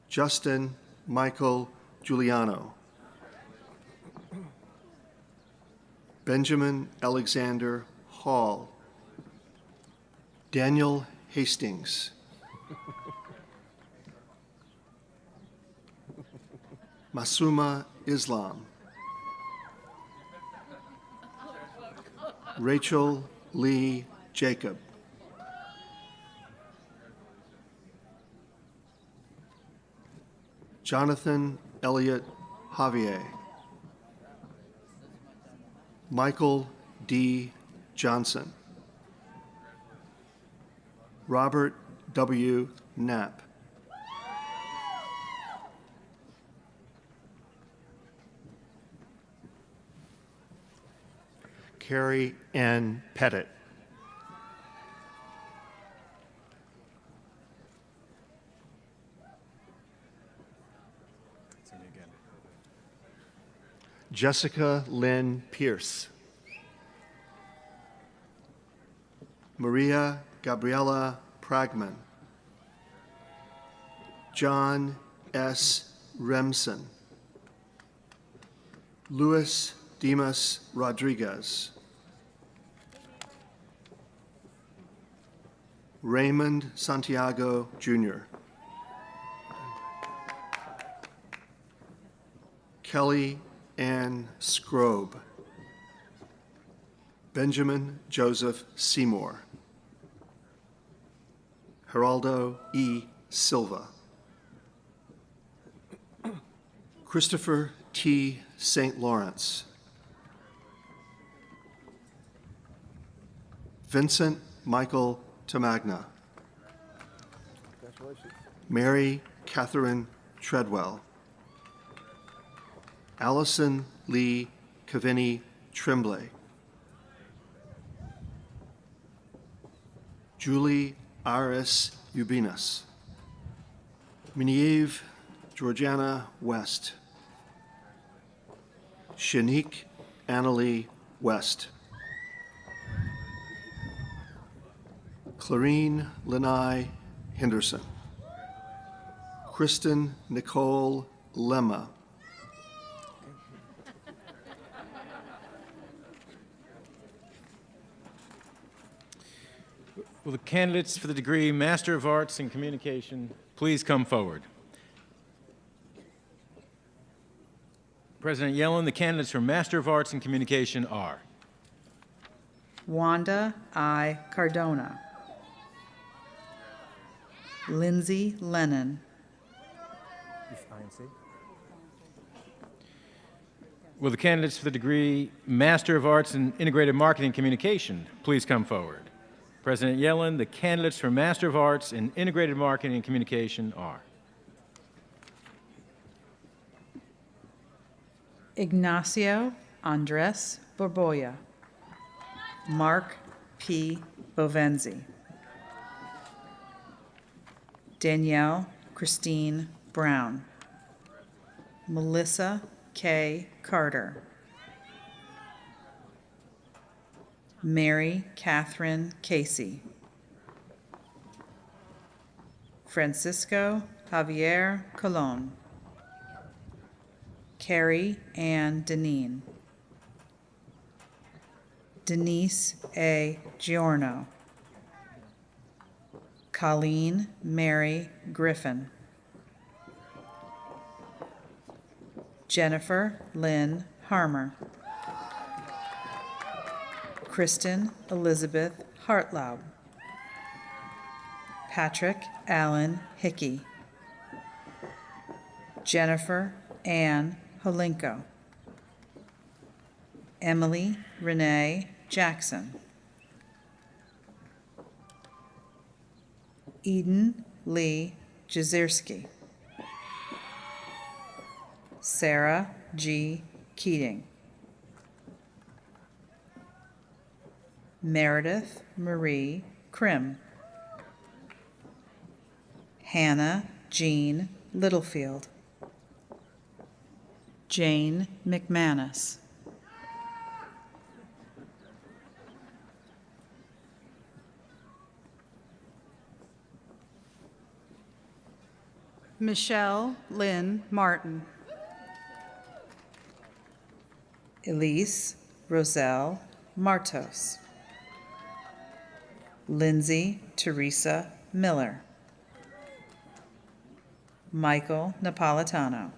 Speaker 11: Justin Michael Giuliano, Benjamin Alexander Hall, Daniel Hastings, Masuma Islam, Rachel Lee Jacob, Jonathan Elliott Javier, Michael D. Johnson, Robert W. Knapp, Carrie N. Pettit, Jessica Lynn Pierce. Maria Gabriela Pragman. John S. Remsen. Luis Dimas Rodriguez. Raymond Santiago, Jr. Kelly Ann Scrobe. Benjamin Joseph Seymour. Geraldo E. Silva. Christopher T. St. Lawrence. Vincent Michael Tamagna. Mary Catherine Treadwell. Allison Lee Cavini Tremblay. Julie Iris Ubinas. Minieve Georgiana West. Shanique Annalie West. Clarine Lanai Henderson. Kristen Nicole Lemma.
Speaker 2: Will the candidates for the degree Master of Arts in Communication please come forward? President Yellen, the candidates for Master of Arts in Communication are
Speaker 12: Wanda I. Cardona. Lindsay Lennon.
Speaker 2: Will the candidates for the degree Master of Arts in Integrated Marketing Communication please come forward? President Yellen, the candidates for Master of Arts in Integrated Marketing and Communication are
Speaker 12: Ignacio Andres Borboya. Mark P. Bovenzi. Danielle Christine Brown. Melissa K. Carter. Mary Catherine Casey. Francisco Javier Colon. Carrie Ann Deneen. Denise A. Giorno. Colleen Mary Griffin. Jennifer Lynn Harmer. Kristen Elizabeth Hartlaub. Patrick Allen Hickey. Jennifer Ann Holinko. Emily Renee Jackson. Eden Lee Jazierski. Sarah G. Keating. Meredith Marie Krim. Hannah Jean Littlefield. Jane McManus. Michelle Lynn Martin. Elise Roselle Martos. Lindsay Teresa Miller. Michael Napolitano.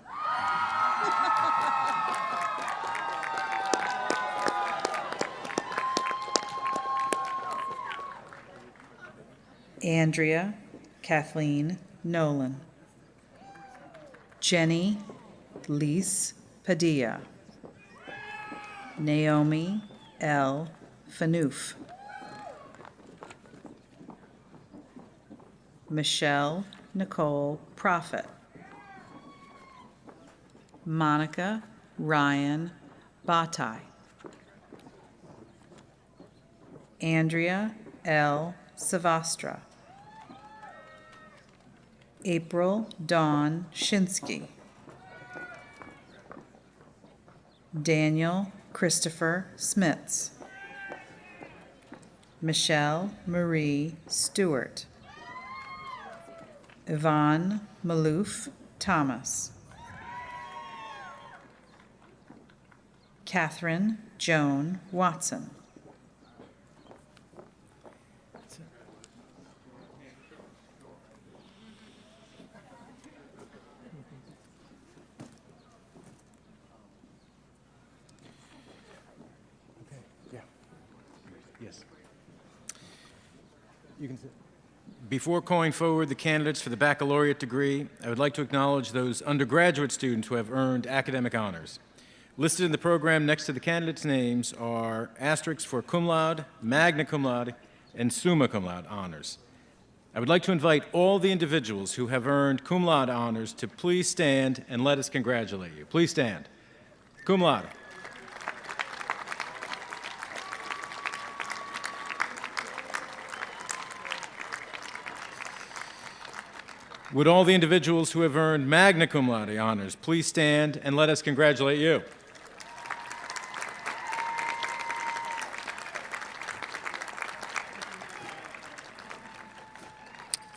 Speaker 12: Andrea Kathleen Nolan. Jenny Lise Padilla. Naomi L. Fanoof. Michelle Nicole Prophet. Monica Ryan Batai. Andrea L. Savastra. April Dawn Shinsky. Daniel Christopher Smits, Michelle Marie Stewart, Yvonne Maloof Thomas, Catherine Joan Watson,
Speaker 2: Yes. You can sit. Before calling forward the candidates for the baccalaureate degree, I would like to acknowledge those undergraduate students who have earned academic honors. Listed in the program next to the candidates' names are asterisks for cum laude, magna cum laude, and summa cum laude honors. I would like to invite all the individuals who have earned cum laude honors to please stand and let us congratulate you. Please stand. Cum laude. Would all the individuals who have earned magna cum laude honors please stand and let us congratulate you?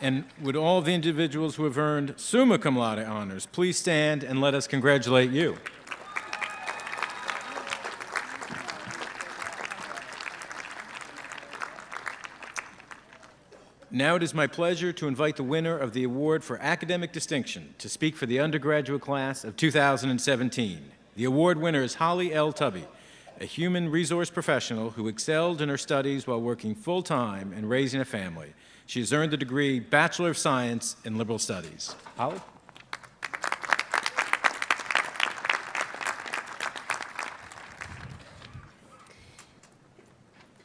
Speaker 2: And would all the individuals who have earned summa cum laude honors please stand and let us congratulate you? Now it is my pleasure to invite the winner of the Award for Academic Distinction to speak for the undergraduate class of 2017. The award winner is Holly L. Tubby, a human resource professional who excelled in her studies while working full-time and raising a family. She has earned the degree Bachelor of Science in Liberal Studies. Holly?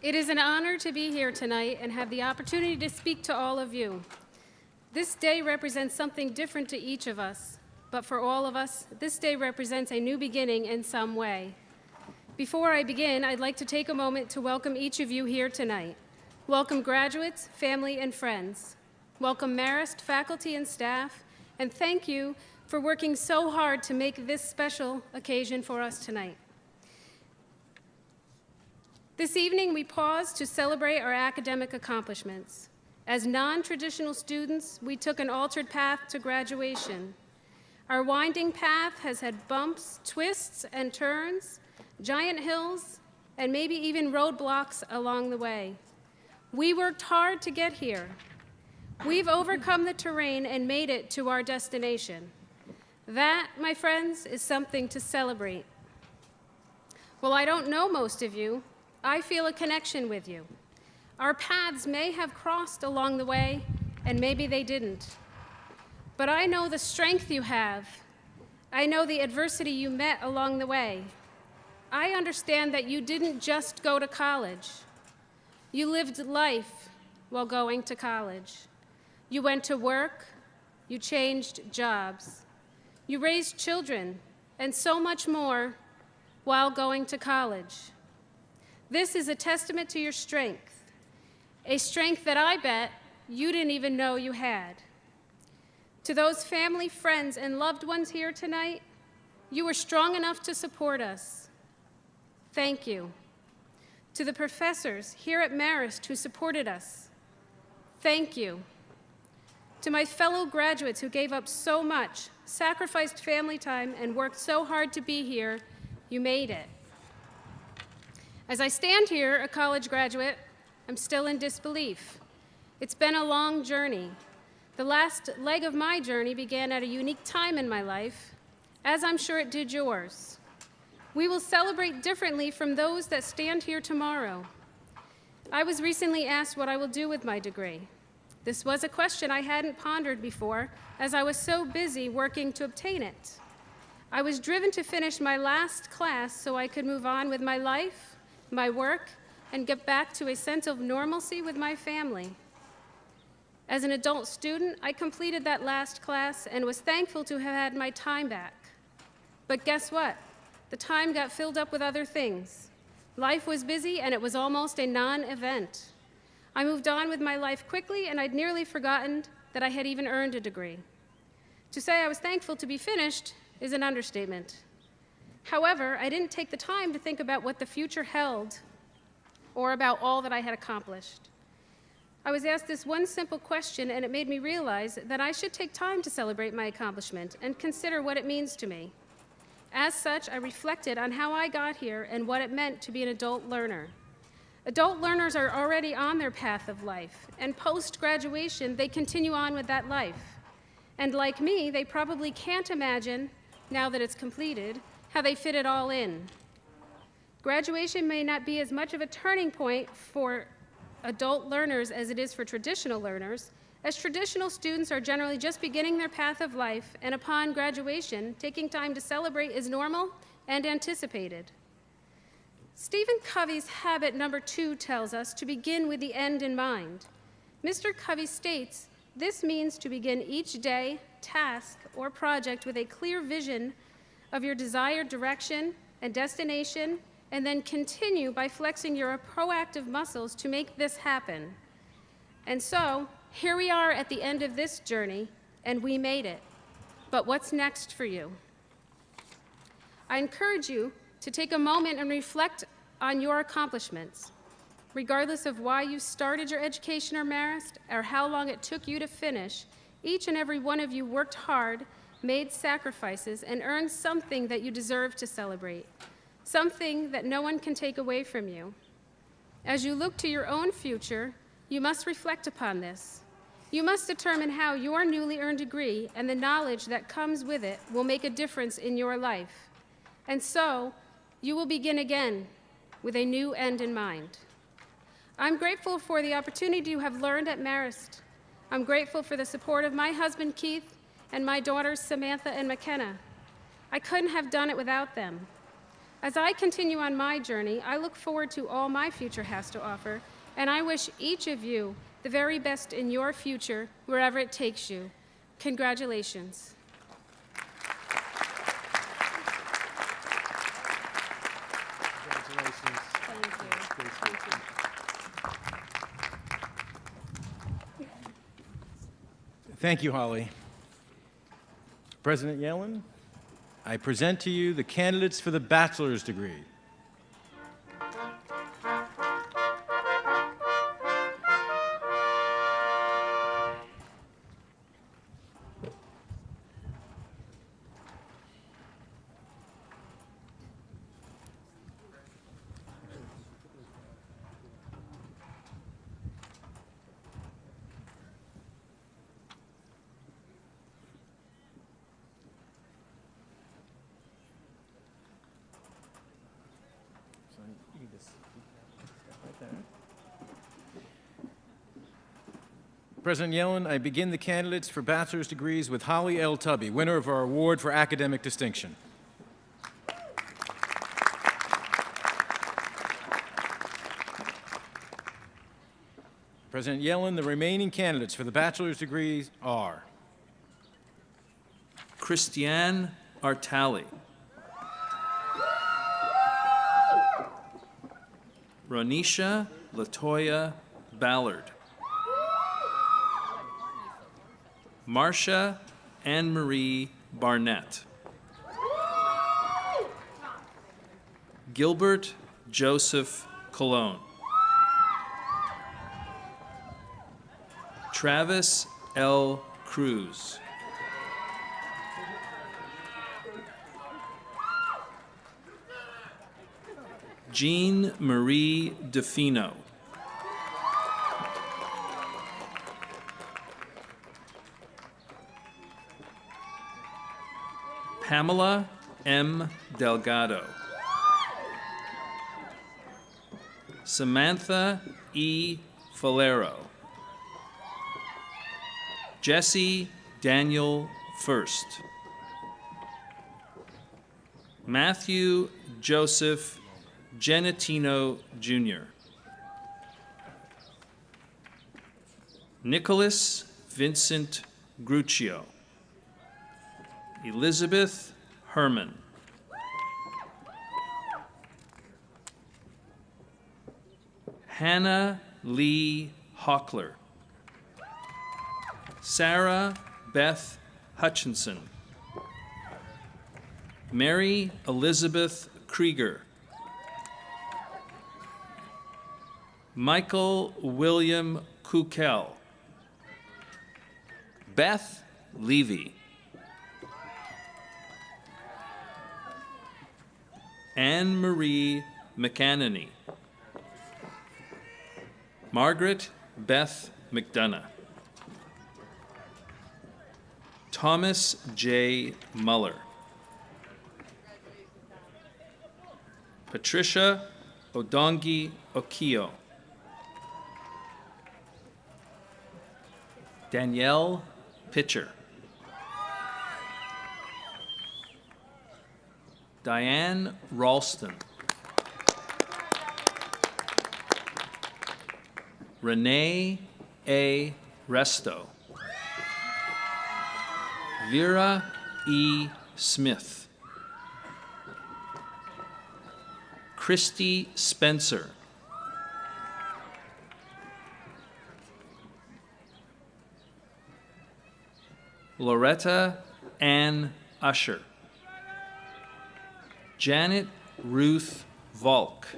Speaker 13: It is an honor to be here tonight and have the opportunity to speak to all of you. This day represents something different to each of us, but for all of us, this day represents a new beginning in some way. Before I begin, I'd like to take a moment to welcome each of you here tonight. Welcome graduates, family, and friends. Welcome Marist faculty and staff, and thank you for working so hard to make this special occasion for us tonight. This evening, we pause to celebrate our academic accomplishments. As non-traditional students, we took an altered path to graduation. Our winding path has had bumps, twists, and turns, giant hills, and maybe even roadblocks along the way. We worked hard to get here. We've overcome the terrain and made it to our destination. That, my friends, is something to celebrate. Well, I don't know most of you. I feel a connection with you. Our paths may have crossed along the way, and maybe they didn't. But I know the strength you have. I know the adversity you met along the way. I understand that you didn't just go to college. You lived life while going to college. You went to work, you changed jobs. You raised children, and so much more while going to college. This is a testament to your strength, a strength that I bet you didn't even know you had. To those family, friends, and loved ones here tonight, you were strong enough to support us. Thank you. To the professors here at Marist who supported us, thank you. To my fellow graduates who gave up so much, sacrificed family time, and worked so hard to be here, you made it. As I stand here, a college graduate, I'm still in disbelief. It's been a long journey. The last leg of my journey began at a unique time in my life, as I'm sure it did yours. We will celebrate differently from those that stand here tomorrow. I was recently asked what I will do with my degree. This was a question I hadn't pondered before, as I was so busy working to obtain it. I was driven to finish my last class so I could move on with my life, my work, and get back to a sense of normalcy with my family. As an adult student, I completed that last class and was thankful to have had my time back. But guess what? The time got filled up with other things. Life was busy, and it was almost a non-event. I moved on with my life quickly, and I'd nearly forgotten that I had even earned a degree. To say I was thankful to be finished is an understatement. However, I didn't take the time to think about what the future held or about all that I had accomplished. I was asked this one simple question, and it made me realize that I should take time to celebrate my accomplishment and consider what it means to me. As such, I reflected on how I got here and what it meant to be an adult learner. Adult learners are already on their path of life, and post-graduation, they continue on with that life. And like me, they probably can't imagine, now that it's completed, how they fit it all in. Graduation may not be as much of a turning point for adult learners as it is for traditional learners, as traditional students are generally just beginning their path of life, and upon graduation, taking time to celebrate is normal and anticipated. Stephen Covey's habit number 2 tells us to begin with the end in mind. Mr. Covey states, this means to begin each day, task, or project with a clear vision of your desired direction and destination, and then continue by flexing your proactive muscles to make this happen. And so, here we are at the end of this journey, and we made it. But what's next for you? I encourage you to take a moment and reflect on your accomplishments, regardless of why you started your education or Marist, or how long it took you to finish. Each and every one of you worked hard, made sacrifices, and earned something that you deserve to celebrate, something that no one can take away from you. As you look to your own future, you must reflect upon this. You must determine how your newly earned degree and the knowledge that comes with it will make a difference in your life. And so, you will begin again with a new end in mind. I'm grateful for the opportunity you have learned at Marist. I'm grateful for the support of my husband, Keith, and my daughters, Samantha and McKenna. I couldn't have done it without them. As I continue on my journey, I look forward to all my future has to offer, and I wish each of you the very best in your future, wherever it takes you. Congratulations.
Speaker 2: Thank you, Holly. President Yellen, I present to you the candidates for the bachelor's degree. President Yellen, I begin the candidates for bachelor's degrees with Holly L. Tubby, winner of our award for academic distinction. President Yellen, the remaining candidates for the bachelor's degrees are
Speaker 14: Christiane Artali, Ronisha Latoya Ballard, Marcia Anne-Marie Barnett, Gilbert Joseph Colon, Travis L. Cruz, Jean Marie DeFino, Pamela M. Delgado, Samantha E. Falero, Jesse Daniel First, Matthew Joseph Genatino Jr., Nicholas Vincent Gruccio, Elizabeth Herman, Hannah Lee Hockler, Sarah Beth Hutchinson, Mary Elizabeth Krieger. Michael William Kukel. Beth Levy. Anne Marie McAnany. Margaret Beth McDonough. Thomas J. Muller. Patricia Odongi Okio. Danielle Pitcher. Diane Ralston. Renee A. Resto. Vera E. Smith. Christy Spencer. Loretta Ann Usher. Janet Ruth Volk.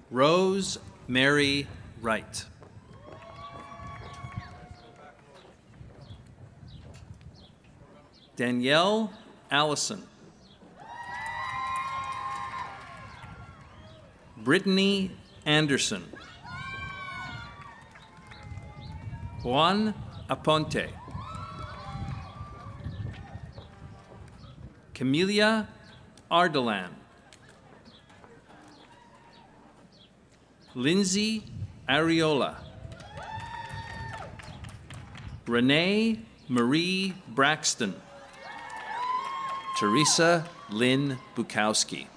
Speaker 14: Rose Mary Wright. Danielle Allison. Brittany Anderson. Juan Aponte. Camelia Ardalan. Lindsay Ariola. Renee Marie Braxton. Teresa Lynn Bukowski.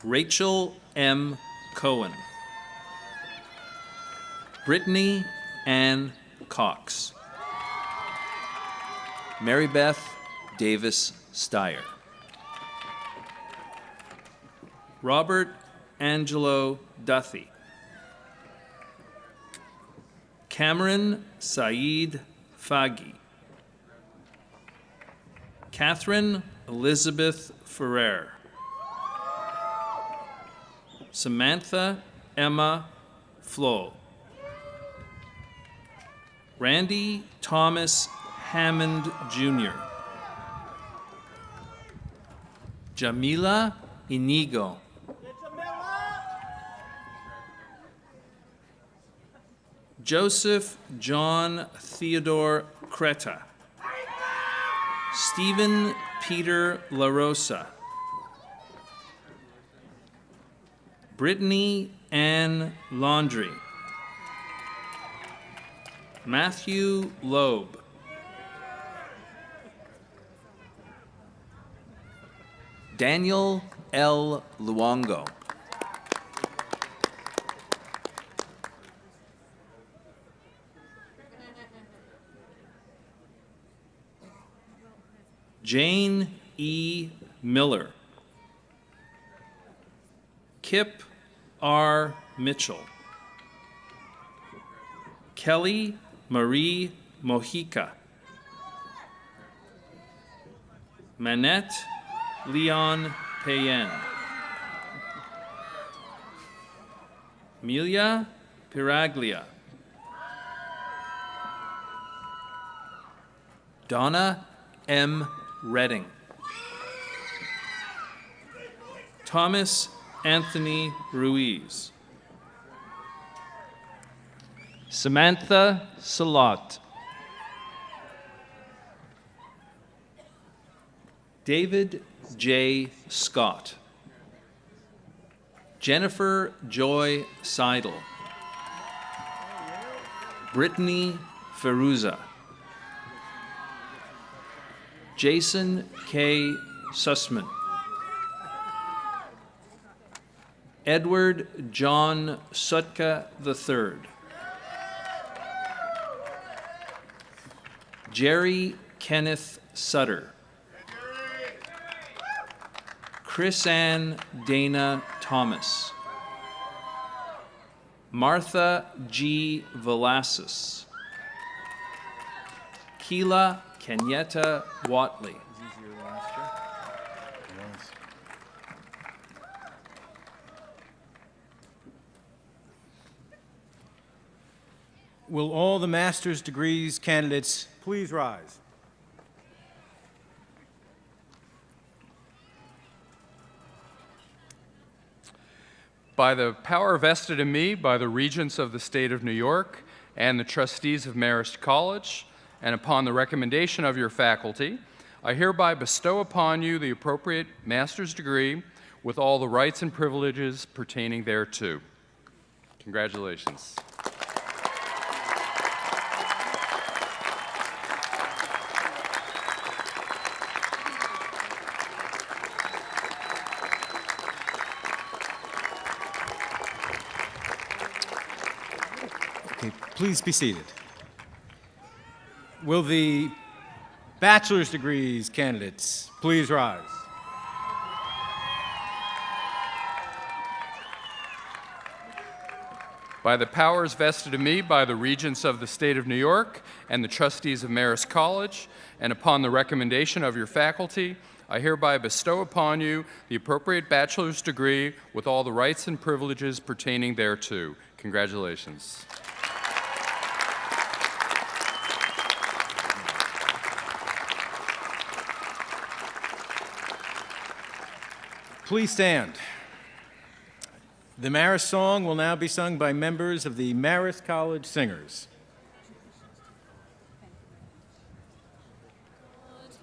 Speaker 14: Rachel M. Cohen. Brittany Ann Cox. Mary Beth Davis Steyer. Robert Angelo Duthie. Cameron Saeed Fagi. Catherine Elizabeth Ferrer. Samantha Emma Flo. Randy Thomas Hammond Jr. Jamila Inigo. Joseph John Theodore Creta. Stephen Peter LaRosa. Brittany Ann Laundrie. Matthew Loeb. Daniel L. Luongo. Jane E. Miller. Kip R. Mitchell. Kelly Marie Mojica. Manette Leon Payen. Amelia Piraglia. Donna M. Redding. Thomas Anthony Ruiz. Samantha Salat. David J. Scott. Jennifer Joy Seidel. Brittany Feruza. Jason K. Sussman. Edward John Sutka III. Jerry Kenneth Sutter. Chris Ann Dana Thomas. Martha G. Velasquez. Keela Kenyetta Watley.
Speaker 2: Will all the master's degrees candidates please rise?
Speaker 5: By the power vested in me by the Regents of the State of New York and the trustees of Marist College, and upon the recommendation of your faculty, I hereby bestow upon you the appropriate master's degree with all the rights and privileges pertaining thereto. Congratulations.
Speaker 2: Okay, please be seated. Will the bachelor's degrees candidates please rise?
Speaker 5: By the powers vested in me by the Regents of the State of New York and the trustees of Marist College, and upon the recommendation of your faculty, I hereby bestow upon you the appropriate bachelor's degree with all the rights and privileges pertaining thereto. Congratulations.
Speaker 2: Please stand. The Marist song will now be sung by members of the Marist College Singers.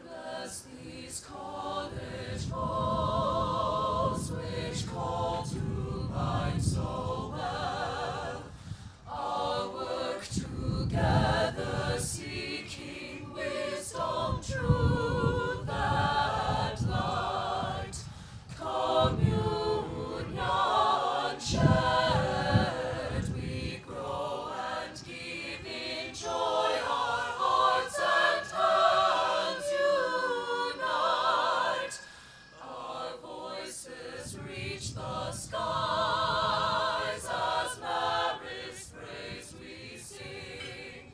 Speaker 3: Bless these college halls, which call to mind so well our work together, seeking wisdom, truth, and light. Communion shared, we grow and give in joy. Our hearts and hands unite. Our voices reach the skies as Mary's praise we sing.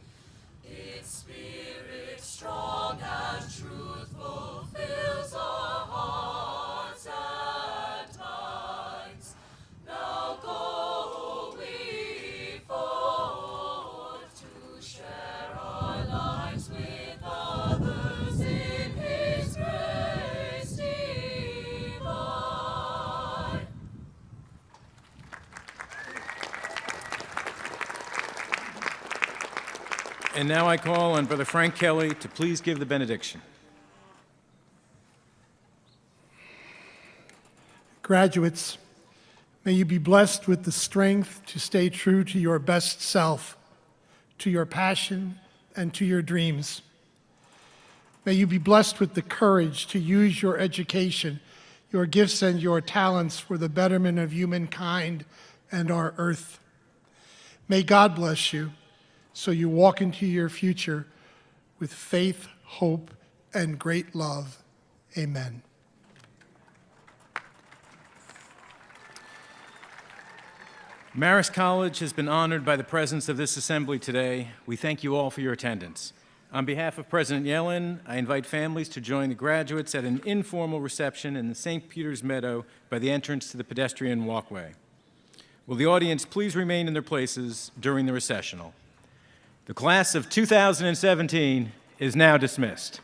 Speaker 3: Its spirit strong and truthful fills our hearts and minds. Now go we forth to share our lives with others in His grace divine.
Speaker 2: And now I call on Brother Frank Kelly to please give the benediction.
Speaker 4: Graduates, may you be blessed with the strength to stay true to your best self, to your passion, and to your dreams. May you be blessed with the courage to use your education, your gifts, and your talents for the betterment of humankind and our earth. May God bless you so you walk into your future with faith, hope, and great love. Amen.
Speaker 2: Marist College has been honored by the presence of this assembly today. We thank you all for your attendance. On behalf of President Yellen, I invite families to join the graduates at an informal reception in the St. Peter's Meadow by the entrance to the pedestrian walkway. Will the audience please remain in their places during the recessional? The class of 2017 is now dismissed.